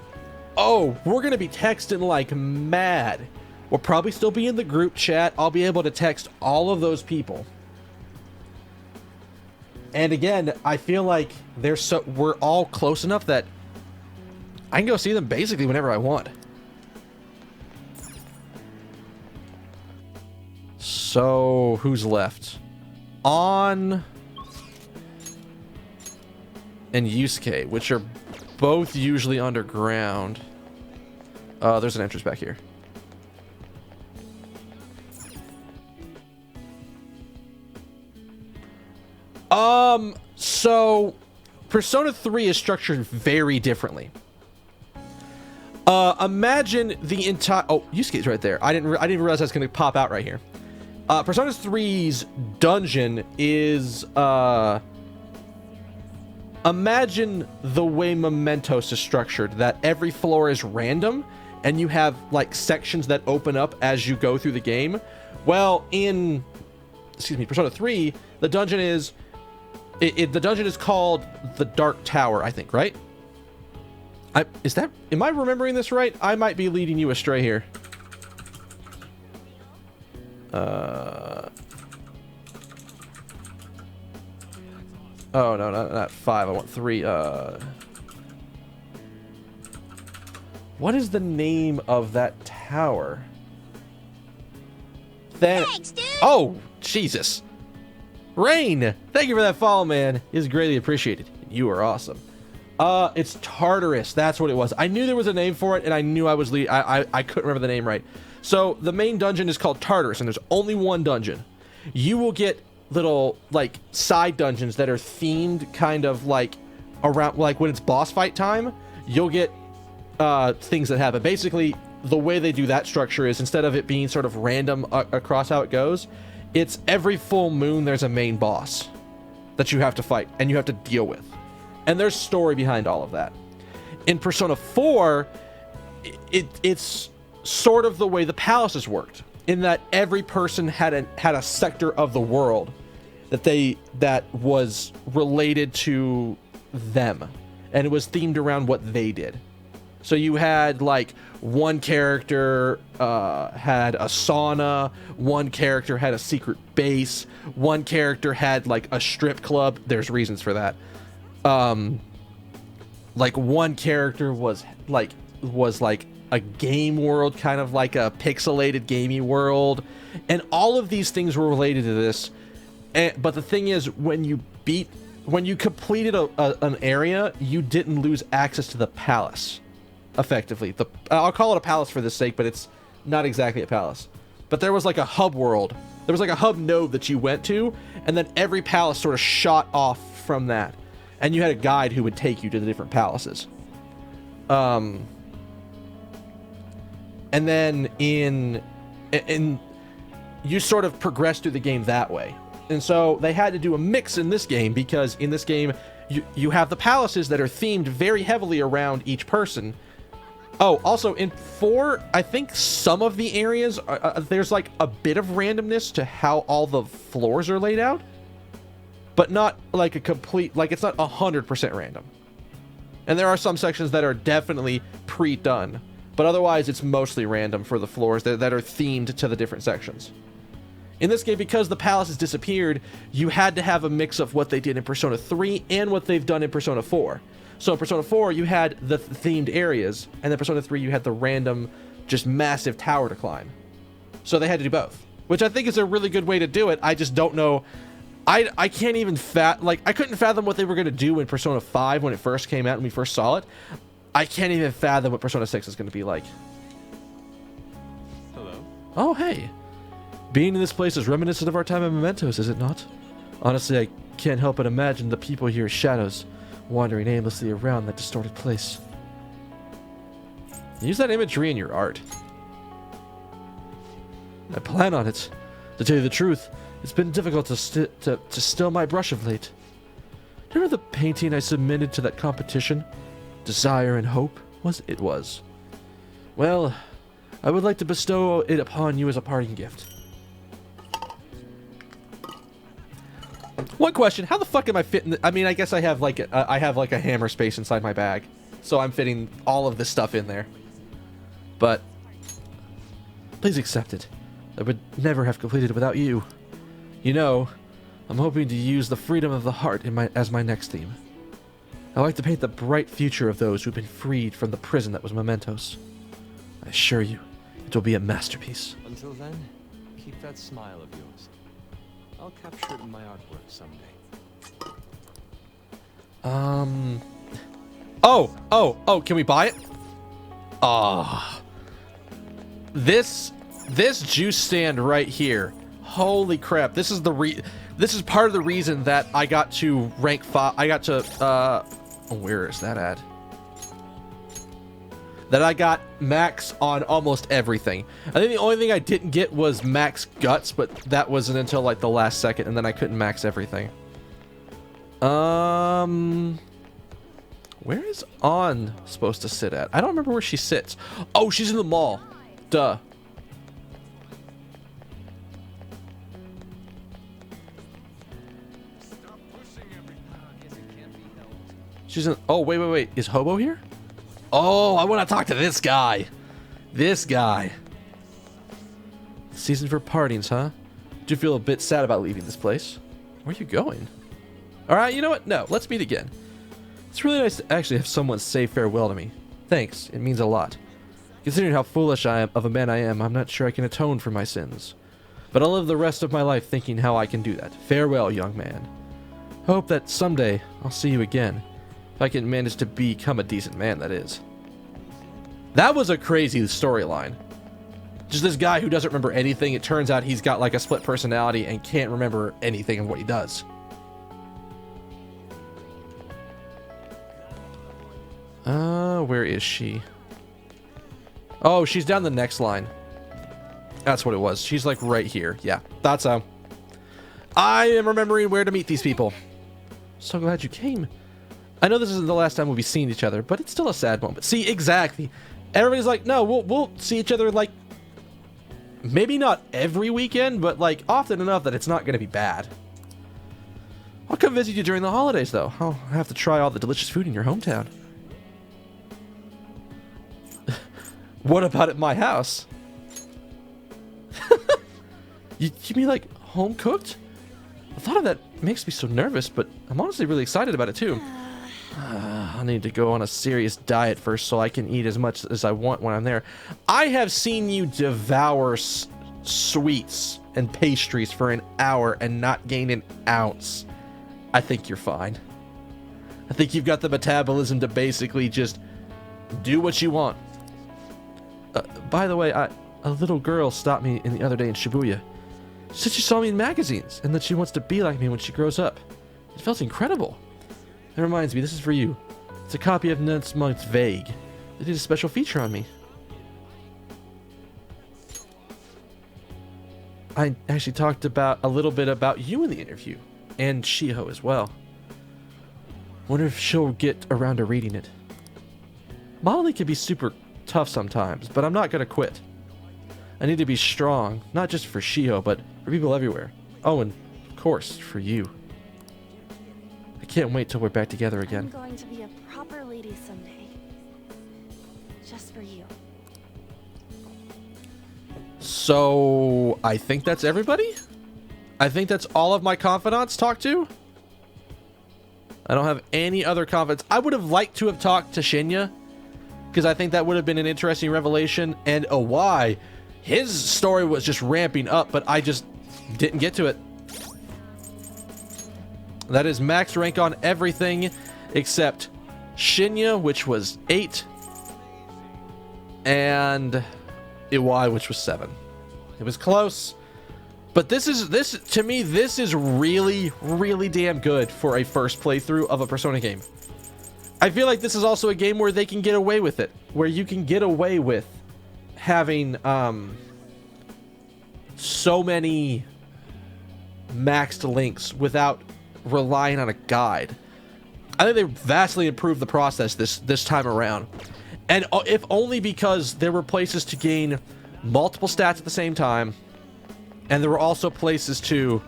oh, we're gonna be texting like mad. We'll probably still be in the group chat. I'll be able to text all of those people. And again, I feel like we're all close enough that I can go see them basically whenever I want. So, who's left? On and Yusuke, which are both usually underground. There's an entrance back here. So Persona 3 is structured very differently. Imagine the entire... Oh, Yusuke's right there. I didn't realize that's going to pop out right here. Persona 3's dungeon is... Imagine the way Mementos is structured, that every floor is random, and you have, like, sections that open up as you go through the game. Well, in... Persona 3, the dungeon is... the dungeon is called the Dark Tower, I think, right? Am I remembering this right? I might be leading you astray here. Oh no, not 5. I want 3. What is the name of that tower? Thanks, dude. Oh, Jesus. Rain, thank you for that follow, man. It is greatly appreciated. You are awesome. It's Tartarus. That's what it was. I knew there was a name for it, and I knew I was I couldn't remember the name right. So the main dungeon is called Tartarus, and there's only one dungeon. You will get little like side dungeons that are themed, kind of like around like when it's boss fight time. You'll get things that happen. Basically, the way they do that structure is instead of it being sort of random across how it goes, it's every full moon there's a main boss that you have to fight and you have to deal with. And there's story behind all of that. In Persona 4, it's sort of the way the palaces worked, in that every person had a sector of the world that was related to them, and it was themed around what they did. So you had like one character had a sauna, one character had a secret base, one character had like a strip club. There's reasons for that. Like one character was like a game world, kind of like a pixelated gamey world, and all of these things were related to this. But the thing is, when you completed an area, you didn't lose access to the palace. Effectively, I'll call it a palace for this sake, but it's not exactly a palace. But there was like a hub world. There was like a hub node that you went to, and then every palace sort of shot off from that. and you had a guide who would take you to the different palaces. And then in you sort of progress through the game that way. And so they had to do a mix in this game, because in this game you have the palaces that are themed very heavily around each person. Oh, also in 4, I think some of the areas there's like a bit of randomness to how all the floors are laid out, but not like a complete, like it's not 100% random. And there are some sections that are definitely pre-done, but otherwise it's mostly random for the floors that are themed to the different sections. In this game, because the palace has disappeared, you had to have a mix of what they did in Persona 3 and what they've done in Persona 4. So in Persona 4, you had the themed areas, and then Persona 3, you had the random, just massive tower to climb. So they had to do both, which I think is a really good way to do it. I just don't know. I can't even I couldn't fathom what they were going to do in Persona 5 when it first came out and we first saw it. I can't even fathom what Persona 6 is going to be like. Hello? Oh, hey. Being in this place is reminiscent of our time at Mementos, is it not? Honestly, I can't help but imagine the people here as shadows, wandering aimlessly around that distorted place. Use that imagery in your art. I plan on it. To tell you the truth, it's been difficult to still my brush of late. Remember the painting I submitted to that competition? Desire and Hope? It was. Well, I would like to bestow it upon you as a parting gift. One question, how the fuck am I fitting? I mean, I guess I have like a hammer space inside my bag, so I'm fitting all of this stuff in there. But please accept it. I would never have completed it without you. You know, I'm hoping to use the freedom of the heart as my next theme. I like to paint the bright future of those who've been freed from the prison that was Mementos. I assure you, it will be a masterpiece. Until then, keep that smile of yours. I'll capture it in my artwork someday. Oh, can we buy it? This juice stand right here. Holy crap. This is part of the reason that I got to rank 5. I got to where is that at? That I got max on almost everything. I think the only thing I didn't get was max guts, but that wasn't until like the last second, and then I couldn't max everything. Where is Ann supposed to sit at? I don't remember where she sits. Oh, she's in the mall. Duh. She's in. Oh, wait. Is Hobo here? Oh, I want to talk to this guy. This guy. Season for partings, huh? Do feel a bit sad about leaving this place. Where are you going? All right, you know what? No, let's meet again. It's really nice to actually have someone say farewell to me. Thanks, it means a lot. Considering how foolish I am of a man I am, I'm not sure I can atone for my sins. But I'll live the rest of my life thinking how I can do that. Farewell, young man. Hope that someday I'll see you again. If I can manage to become a decent man, that is. That was a crazy storyline. Just this guy who doesn't remember anything. It turns out he's got like a split personality and can't remember anything of what he does. Where is she? Oh, she's down the next line. That's what it was. She's like right here. Yeah, that's how. I am remembering where to meet these people. So glad you came. I know this isn't the last time we'll be seeing each other, but it's still a sad moment. See, exactly. Everybody's like, no, we'll see each other like maybe not every weekend, but like often enough that it's not going to be bad. I'll come visit you during the holidays, though. I'll have to try all the delicious food in your hometown. What about at my house? You mean like home cooked? The thought of that makes me so nervous, but I'm honestly really excited about it too. I'll need to go on a serious diet first so I can eat as much as I want when I'm there. I have seen you devour sweets and pastries for an hour and not gain an ounce. I think you're fine. I think you've got the metabolism to basically just do what you want. By the way, a little girl stopped me the other day in Shibuya. She said she saw me in magazines and that she wants to be like me when she grows up. It felt incredible. That reminds me, this is for you. It's a copy of Next Month's Vague. They did a special feature on me. I actually talked about a little bit about you in the interview, and Shiho as well. Wonder if she'll get around to reading it. Modeling can be super tough sometimes, but I'm not gonna quit. I need to be strong, not just for Shiho, but for people everywhere. Oh, and of course, for you. I can't wait till we're back together again. I'm going to be a proper lady someday. Just for you. So, I think that's everybody? I think that's all of my confidants talked to? I don't have any other confidants. I would have liked to have talked to Shinya, because I think that would have been an interesting revelation, and a why. His story was just ramping up, but I just didn't get to it. That is max rank on everything except Shinya, which was 8, and Iwai, which was 7. It was close, but this to me, this is really, really damn good for a first playthrough of a Persona game. I feel like this is also a game where they can get away with it, where you can get away with having so many maxed links without relying on a guide. I think they vastly improved the process this time around, and if only because there were places to gain multiple stats at the same time, and there were also places to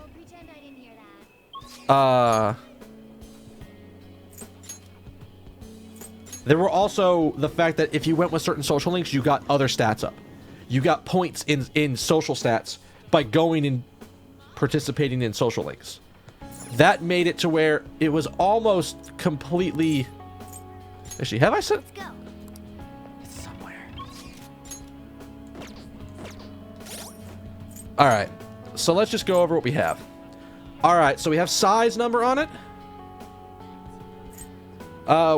there were also the fact that if you went with certain social links, you got other stats up. You got points in social stats by going and participating in social links. That made it to where it was almost completely... Actually, have I said... It's somewhere. Alright, so let's just go over what we have. Alright, so we have size number on it.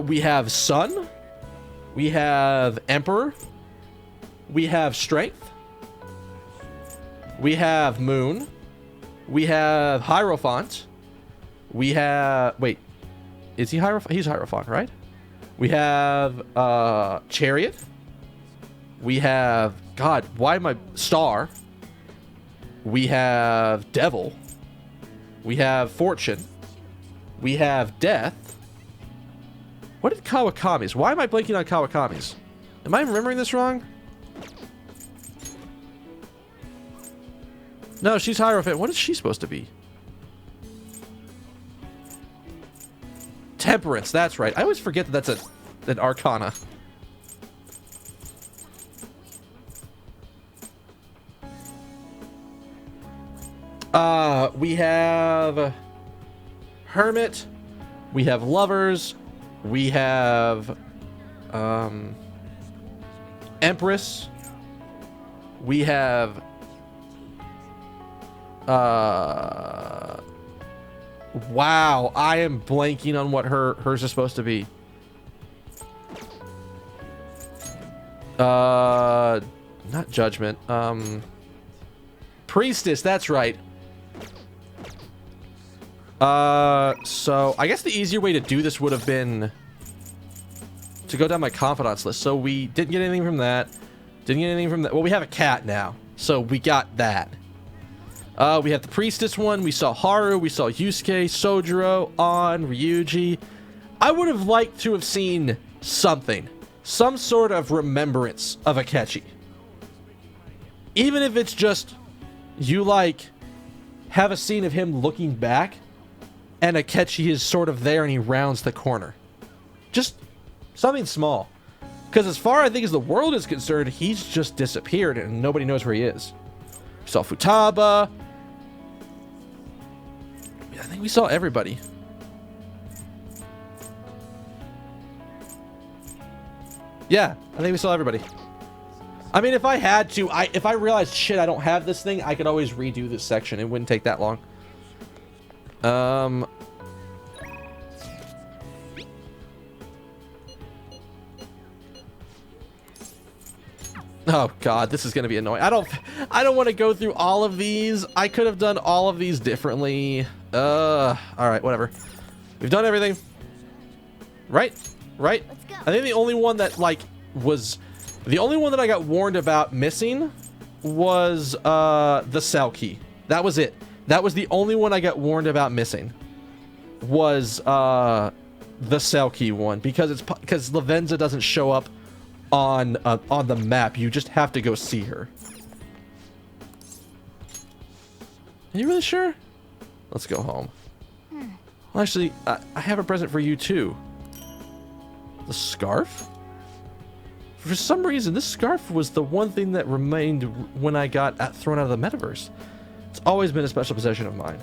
We have Sun. We have Emperor. We have Strength. We have Moon. We have Hierophant. We have... Wait. Is he Hierophant? He's Hierophant, right? We have Chariot. We have... God, why am I... Star. We have Devil. We have Fortune. We have Death. What did Kawakami's? Why am I blanking on Kawakami's? Am I remembering this wrong? No, she's Hierophant. What is she supposed to be? Temperance, that's right. I always forget that that's an Arcana. We have Hermit. We have Lovers. We have Empress. We have wow, I am blanking on what hers is supposed to be. Not Judgment. Priestess, that's right. So I guess the easier way to do this would have been to go down my confidants list. So we didn't get anything from that. Didn't get anything from that. Well, we have a cat now, so we got that. We have the Priestess one. We saw Haru. We saw Yusuke, Sojiro, An, Ryuji. I would have liked to have seen something. Some sort of remembrance of Akechi. Even if it's just you, like, have a scene of him looking back and Akechi is sort of there and he rounds the corner. Just something small. Because as far, I think, as the world is concerned, he's just disappeared and nobody knows where he is. We saw Futaba. I think we saw everybody. Yeah, I think we saw everybody. I mean, if I had to, if I realized, shit, I don't have this thing, I could always redo this section. It wouldn't take that long. Oh god, this is gonna be annoying. I don't want to go through all of these. I could have done all of these differently. All right, whatever. We've done everything. Right? Right? Let's go. I think the only one that, like, was... The only one that I got warned about missing was, the cell key. That was it. That was the only one I got warned about missing. Was, the cell key one. Because Lavenza doesn't show up on the map. You just have to go see her. Are you really sure? Let's go home. Well, actually, I have a present for you too. The scarf? For some reason, this scarf was the one thing that remained when I got thrown out of the metaverse. It's always been a special possession of mine.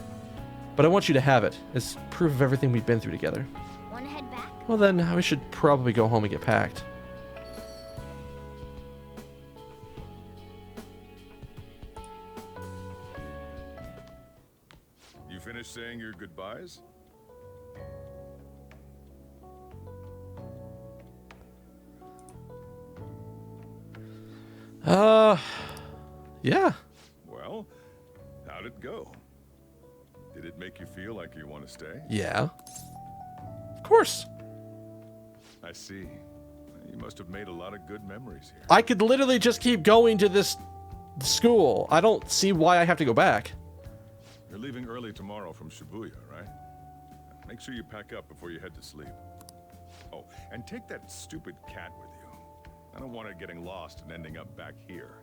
But I want you to have it. It's proof of everything we've been through together. Wanna head back? Well then, we should probably go home and get packed. You finished saying your goodbyes? Yeah. Well, how'd it go? Did it make you feel like you want to stay? Yeah. Of course. I see. You must have made a lot of good memories here. I could literally just keep going to this school. I don't see why I have to go back. You're leaving early tomorrow from Shibuya, right? Make sure you pack up before you head to sleep. Oh, and take that stupid cat with you. I don't want it getting lost and ending up back here.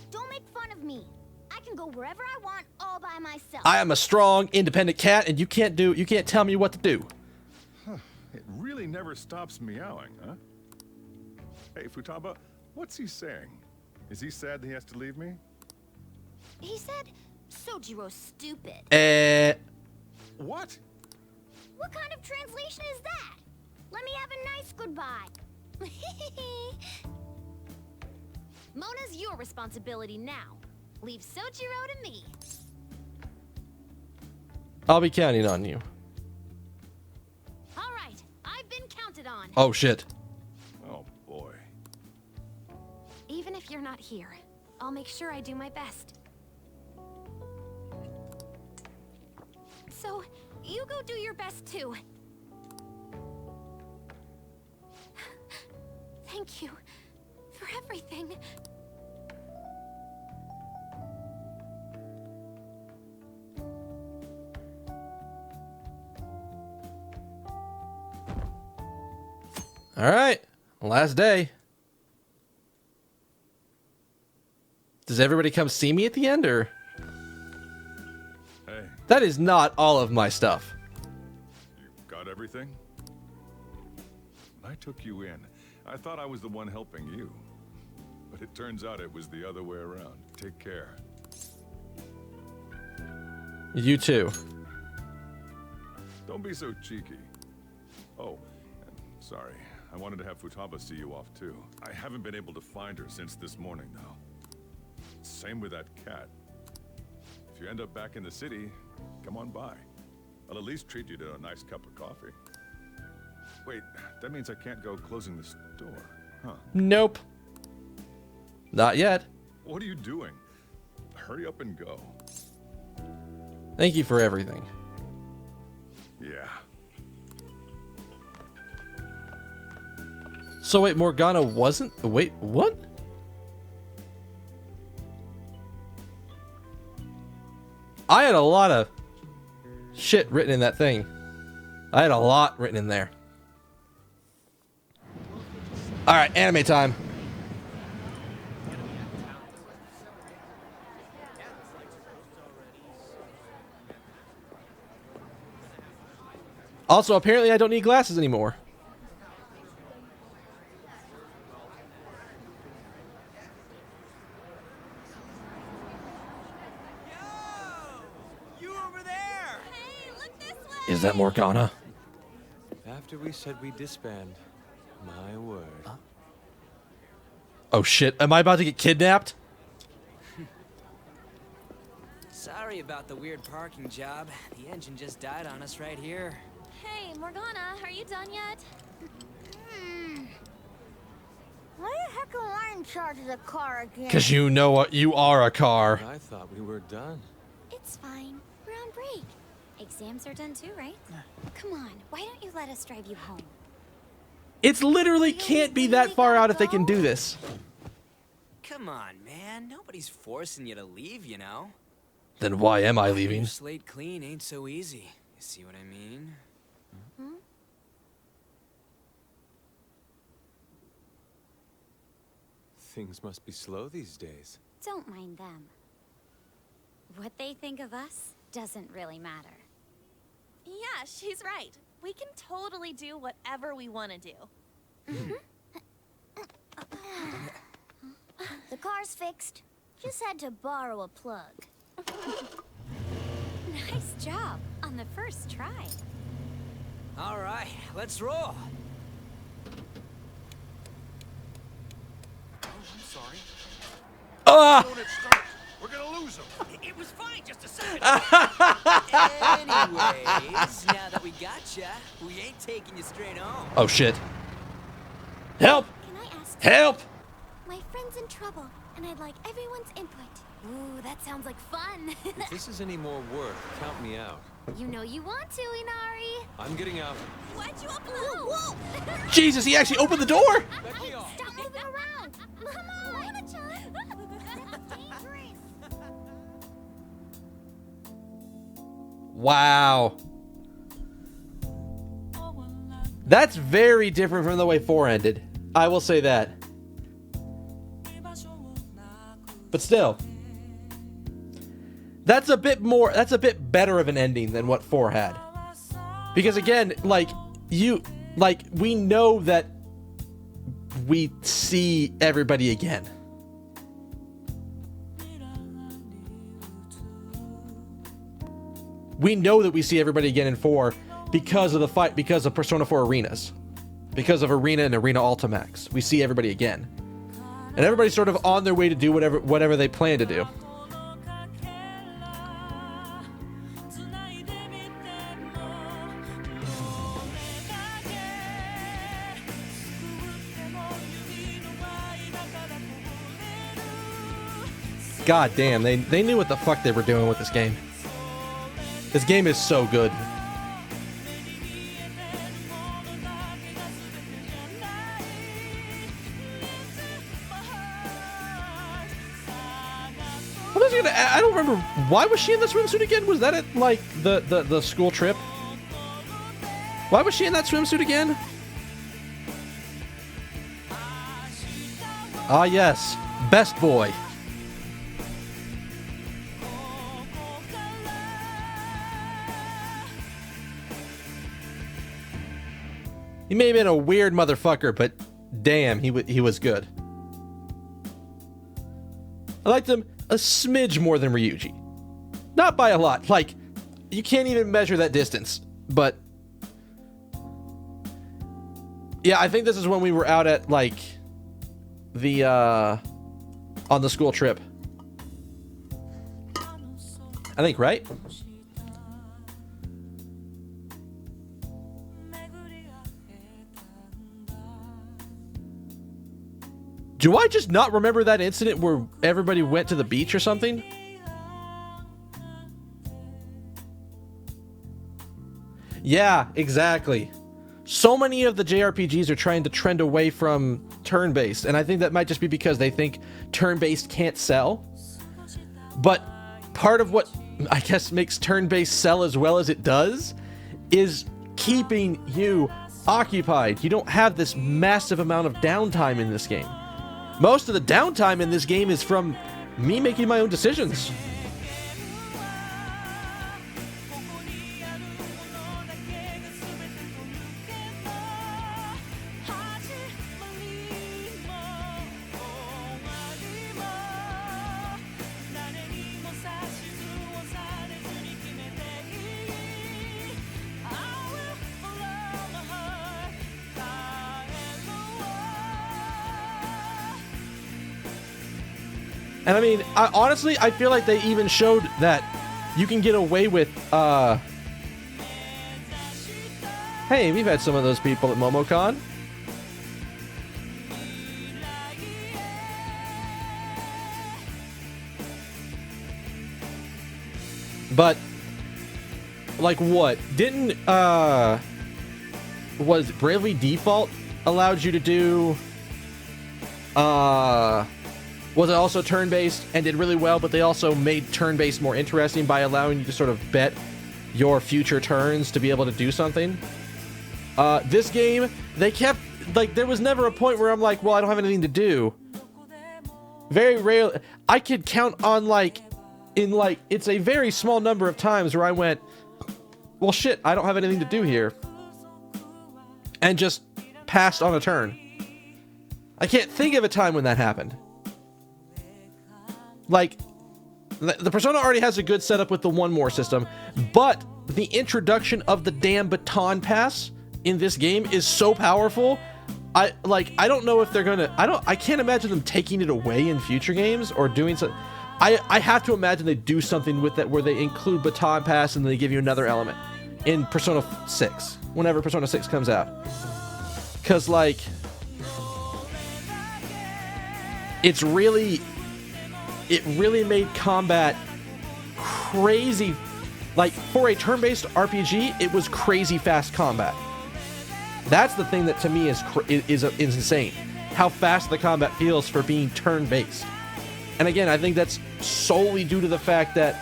Don't make fun of me. I can go wherever I want all by myself. I am a strong, independent cat, and you can't tell me what to do. It really never stops meowing, huh? Hey, Futaba, what's he saying? Is he sad that he has to leave me? He said, Sojiro's stupid. What? What kind of translation is that? Let me have a nice goodbye. Mona's your responsibility now. Leave Sojiro to me. I'll be counting on you. All right, I've been counted on. Oh, shit. Oh, boy. Even if you're not here, I'll make sure I do my best. So, you go do your best too. Thank you for everything. All right, last day. Does everybody come see me at the end, or? Hey. That is not all of my stuff. You got everything? When I took you in, I thought I was the one helping you. But it turns out it was the other way around. Take care. You too. Don't be so cheeky. Oh, and sorry. I wanted to have Futaba see you off too. I haven't been able to find her since this morning, though. Same with that cat. If you end up back in the city, come on by. I'll at least treat you to a nice cup of coffee. Wait, that means I can't go closing the store, huh? Nope. Not yet. What are you doing? Hurry up and go. Thank you for everything. Yeah. So wait, Morgana wasn't... Wait, what? I had a lot of shit written in that thing. I had a lot written in there. Alright, anime time. Also, apparently I don't need glasses anymore. Is that Morgana? After we said we disband, my word. Oh shit, am I about to get kidnapped? Sorry about the weird parking job. The engine just died on us right here. Hey, Morgana, are you done yet? Why the heck am I in charge of the car again? Because you know what, you are a car. I thought we were done. It's fine. We're on break. Exams are done too, right? Come on, why don't you let us drive you home? It's literally can't be that far out if they can do this. Come on, man. Nobody's forcing you to leave, you know? Then why am I leaving? Your slate clean ain't so easy. You see what I mean? Things must be slow these days. Don't mind them. What they think of us doesn't really matter. Yeah, she's right. We can totally do whatever we want to do. The car's fixed. Just had to borrow a plug. Nice job on the first try. All right, let's roll. I'm sorry. Ah! Don't it start? We're gonna lose him. It was fine just a second. Anyways, now that we gotcha, we ain't taking you straight home. Oh shit. Help! Can I ask? Help! My friend's in trouble, and I'd like everyone's input. Ooh, that sounds like fun. If this is any more work, count me out. You know you want to, Inari. I'm getting out. Why'd you open the whoa? Jesus, he actually opened the door! Hey, stop moving around! Come on! Mona-chan! That's dangerous! Wow. That's very different from the way 4 ended. I will say that. But still. That's a bit better of an ending than what 4 had. Because again, we know that we see everybody again. We know that we see everybody again in 4 because of the fight, because of Persona 4 arenas. Because of Arena and Arena Ultimax. We see everybody again. And everybody's sort of on their way to do whatever they plan to do. God damn, they knew what the fuck they were doing with this game. This game is so good. I don't remember, why was she in the swimsuit again? Was that at like the school trip? Why was she in that swimsuit again? Ah yes, best boy. He may have been a weird motherfucker, but damn, he was good. I liked him a smidge more than Ryuji. Not by a lot. Like, you can't even measure that distance. But yeah, I think this is when we were out at like the on the school trip. I think, right? Do I just not remember that incident where everybody went to the beach or something? Yeah, exactly. So many of the JRPGs are trying to trend away from turn-based, and I think that might just be because they think turn-based can't sell. But part of what I guess makes turn-based sell as well as it does is keeping you occupied. You don't have this massive amount of downtime in this game. Most of the downtime in this game is from me making my own decisions. And I mean, honestly, I feel like they even showed that you can get away with, hey, we've had some of those people at MomoCon. But, like what? Didn't, was Bravely Default allowed you to do was it also turn-based and did really well, but they also made turn-based more interesting by allowing you to sort of bet your future turns to be able to do something. This game, they kept, like, there was never a point where I'm like, well, I don't have anything to do. Very rarely, I could count on, like, it's a very small number of times where I went, well, shit, I don't have anything to do here. And just passed on a turn. I can't think of a time when that happened. Like, the Persona already has a good setup with the one more system, but the introduction of the damn baton pass in this game is so powerful. I don't know if they're gonna, I can't imagine them taking it away in future games or doing something. I have to imagine they do something with that where they include baton pass and they give you another element in Persona 6, whenever Persona 6 comes out. Cause like, it really made combat crazy. Like, for a turn-based RPG, it was crazy fast combat. That's the thing that to me is insane. How fast the combat feels for being turn-based. And again, I think that's solely due to the fact that,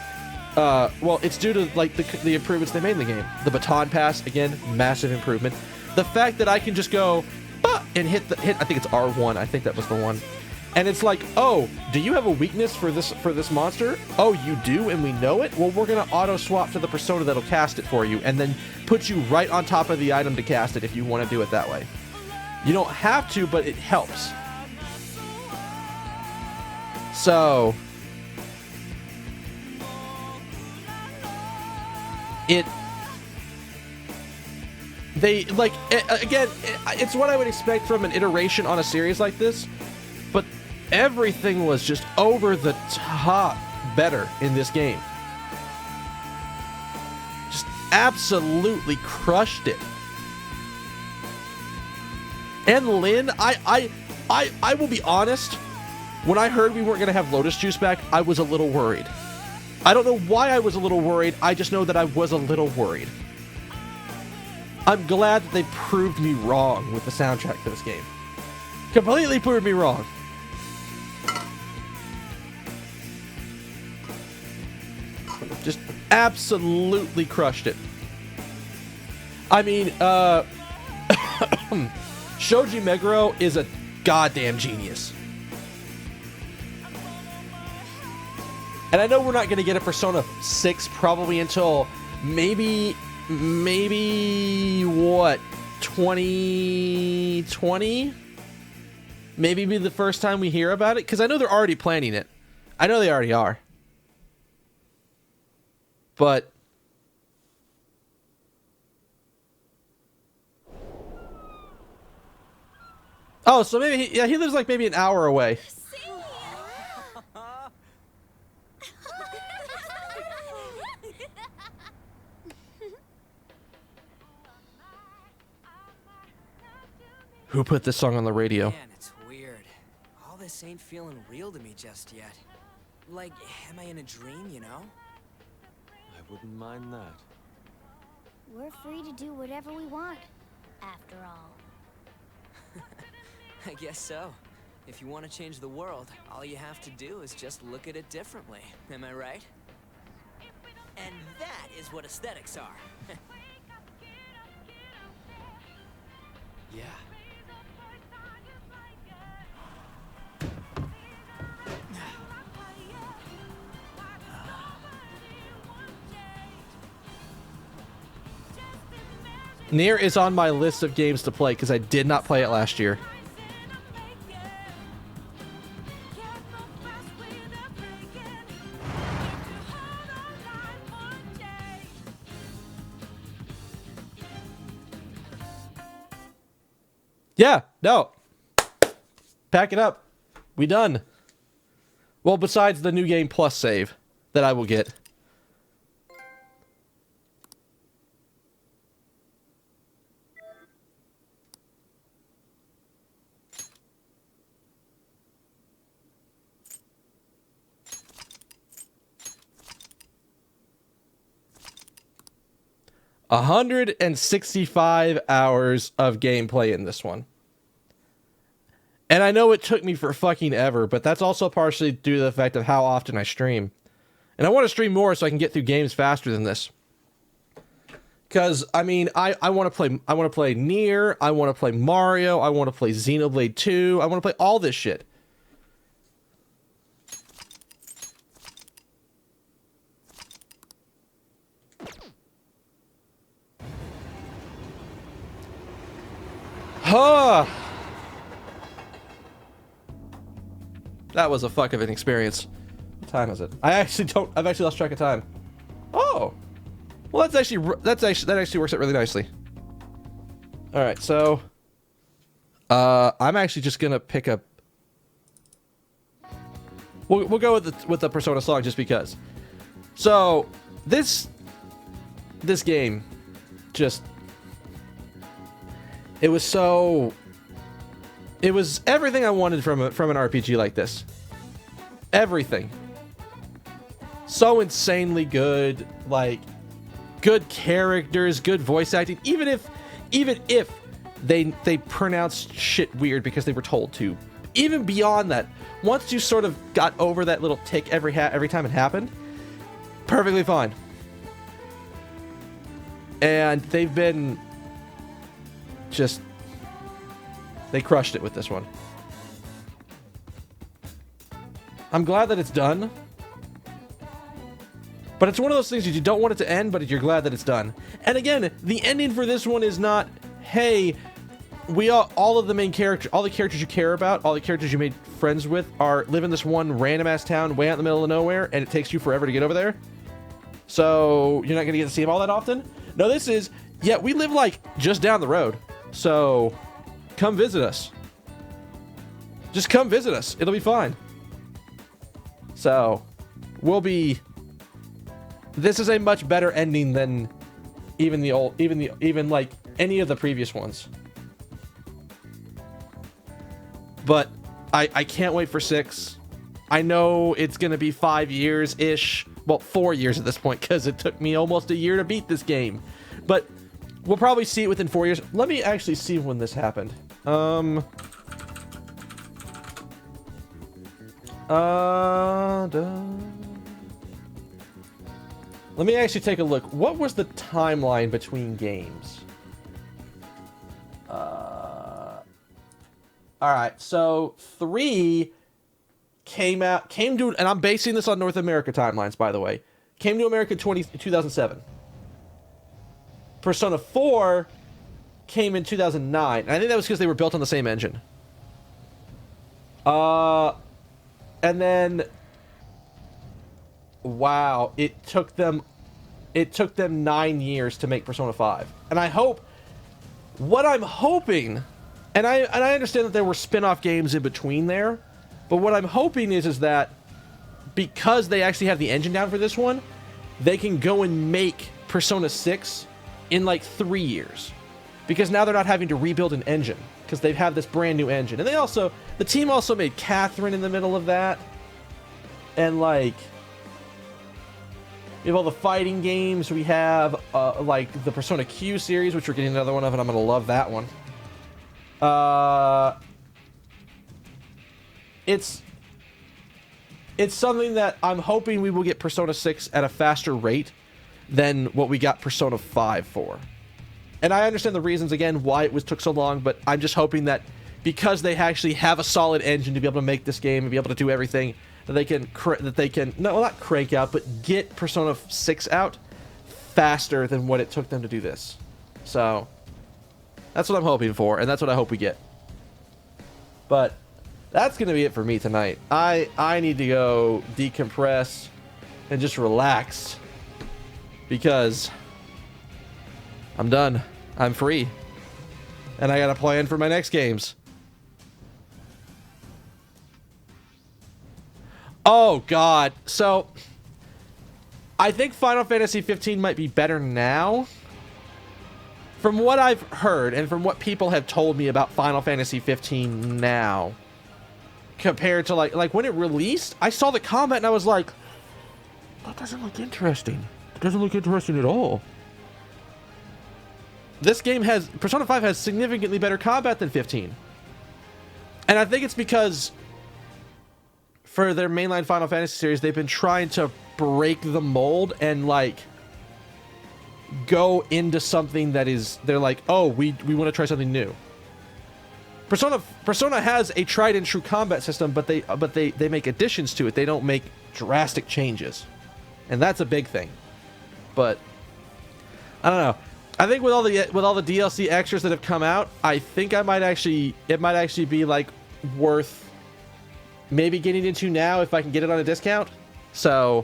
well, it's due to like the improvements they made in the game. The baton pass, again, massive improvement. The fact that I can just go, bah, and hit. I think it's R1. I think that was the one. And it's like, oh, do you have a weakness for this monster? Oh, you do, and we know it? Well, we're gonna auto swap to the persona that'll cast it for you, and then put you right on top of the item to cast it if you want to do it that way. You don't have to, but it helps. So it's what I would expect from an iteration on a series like this, but everything was just over the top better in this game. Just absolutely crushed it. And Lyn, I will be honest, when I heard we weren't going to have Lotus Juice back, I was a little worried. I don't know why I was a little worried, I just know that I was a little worried. I'm glad that they proved me wrong with the soundtrack for this game. Completely proved me wrong. Just absolutely crushed it. I mean, Shoji Meguro is a goddamn genius. And I know we're not going to get a Persona 6 probably until maybe what, 2020? Maybe be the first time we hear about it, because I know they're already planning it. I know they already are. But oh, so maybe he lives like maybe an hour away. Who put this song on the radio? Man, it's weird. All this ain't feeling real to me just yet. Like, am I in a dream, you know? I wouldn't mind that. We're free to do whatever we want, after all. I guess so. If you want to change the world, all you have to do is just look at it differently. Am I right? And that is what aesthetics are. Yeah. Nier is on my list of games to play because I did not play it last year. Yeah, no. Pack it up. We done. Well, besides the New Game Plus save that I will get. $165 hours of gameplay in this one. And I know it took me for fucking ever, but that's also partially due to the fact of how often I stream. And I want to stream more so I can get through games faster than this. Because, I mean, I want to play Nier, I want to play Mario, I want to play Xenoblade 2, I want to play all this shit. Huh. That was a fuck of an experience. What time is it? I've actually lost track of time. Oh. Well, that actually works out really nicely. All right, so I'm actually just gonna pick up. We'll go with the Persona song just because. So this game, just it was everything I wanted from an RPG like this. Everything. So insanely good, like. Good characters, good voice acting. Even if they pronounced shit weird because they were told to. Even beyond that, once you sort of got over that little tick every time it happened, perfectly fine. And they've been just they crushed it with this one. I'm glad that it's done. But it's one of those things that you don't want it to end, but you're glad that it's done. And again, the ending for this one is not, hey, all of the main characters, all the characters you care about, all the characters you made friends with live in this one random ass town way out in the middle of nowhere, and it takes you forever to get over there. So you're not gonna get to see them all that often. No, this is, yeah, we live like just down the road. So come visit us. Just come visit us. It'll be fine. So this is a much better ending than even like any of the previous ones. But I can't wait for 6. I know it's gonna be 5 years-ish. Well, 4 years at this point, because it took me almost a year to beat this game. But we'll probably see it within 4 years. Let me actually see when this happened. Let me actually take a look. What was the timeline between games? Alright, so 3 came to, and I'm basing this on North America timelines, by the way. Came to America 2007. Persona 4 came in 2009. And I think that was because they were built on the same engine. And then... Wow, it took them 9 years to make Persona 5. And what I'm hoping, and I understand that there were spin-off games in between there, but what I'm hoping is that because they actually have the engine down for this one, they can go and make Persona 6 in like 3 years. Because now they're not having to rebuild an engine, because they have this brand new engine. And the team also made Catherine in the middle of that. And like... We have all the fighting games. We have, like, the Persona Q series, which we're getting another one of, and I'm going to love that one. It's something that I'm hoping we will get Persona 6 at a faster rate than what we got Persona 5 for. And I understand the reasons, again, why it took so long, but I'm just hoping that because they actually have a solid engine to be able to make this game and be able to do everything... that they can not crank out, but get Persona 6 out faster than what it took them to do this. So that's what I'm hoping for, and that's what I hope we get. But that's gonna be it for me tonight. I need to go decompress and just relax because I'm done. I'm free, and I got a plan for my next games. Oh, God. So, I think Final Fantasy 15 might be better now. From what I've heard, and from what people have told me about Final Fantasy 15 now, compared to, like when it released, I saw the combat and I was like, that doesn't look interesting. It doesn't look interesting at all. This game Persona 5 has significantly better combat than 15. And I think it's because for their mainline Final Fantasy series, they've been trying to break the mold and like go into something that is, they're like, oh, we want to try something new. Persona has a tried and true combat system, but they make additions to it. They don't make drastic changes, and that's a big thing. But I don't know. I think with all the DLC extras that have come out, I think it might actually be like worth maybe getting into now if I can get it on a discount. So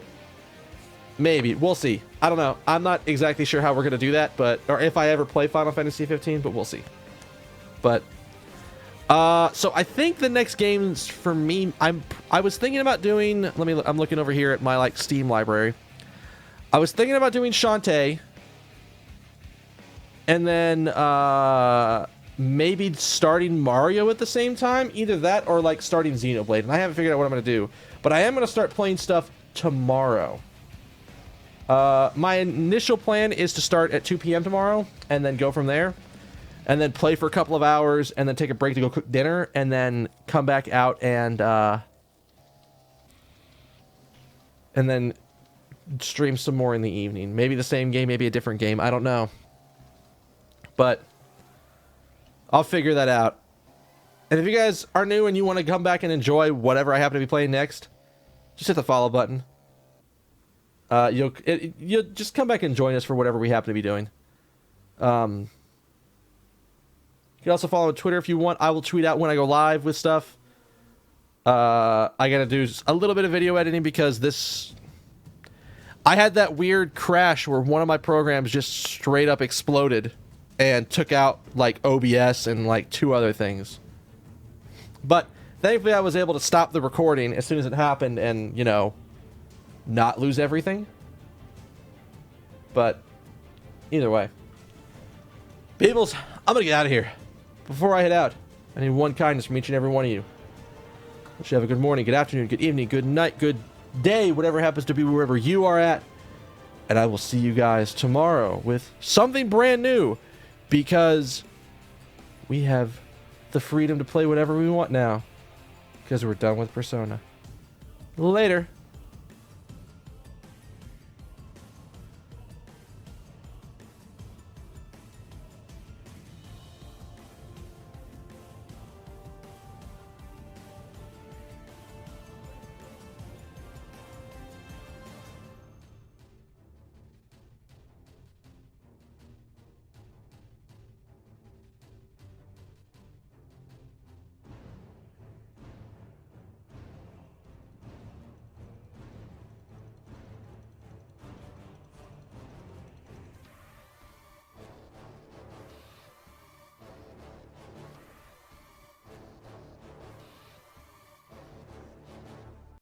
maybe we'll see. I don't know. I'm not exactly sure how we're gonna do that, or if I ever play Final Fantasy 15, but we'll see. But so I think the next games for me, I was thinking about doing. I'm looking over here at my like Steam library. I was thinking about doing Shantae, and then maybe starting Mario at the same time. Either that or like starting Xenoblade, and I haven't figured out what I'm gonna do. But I am gonna start playing stuff tomorrow. My initial plan is to start at 2 p.m. tomorrow, and then go from there. And then play for a couple of hours, and then take a break to go cook dinner, and then come back out and then stream some more in the evening. Maybe the same game, maybe a different game. I don't know. But I'll figure that out. And if you guys are new and you want to come back and enjoy whatever I happen to be playing next, just hit the follow button. You'll just come back and join us for whatever we happen to be doing. You can also follow on Twitter if you want. I will tweet out when I go live with stuff. I gotta do a little bit of video editing because I had that weird crash where one of my programs just straight up exploded and took out like OBS and like 2 other things. But thankfully I was able to stop the recording as soon as it happened and, you know, not lose everything. But either way. Peoples, I'm gonna get out of here. Before I head out, I need one kindness from each and every one of you. I wish you have a good morning, good afternoon, good evening, good night, good day, whatever happens to be wherever you are at. And I will see you guys tomorrow with something brand new, because we have the freedom to play whatever we want now, because we're done with Persona. Later.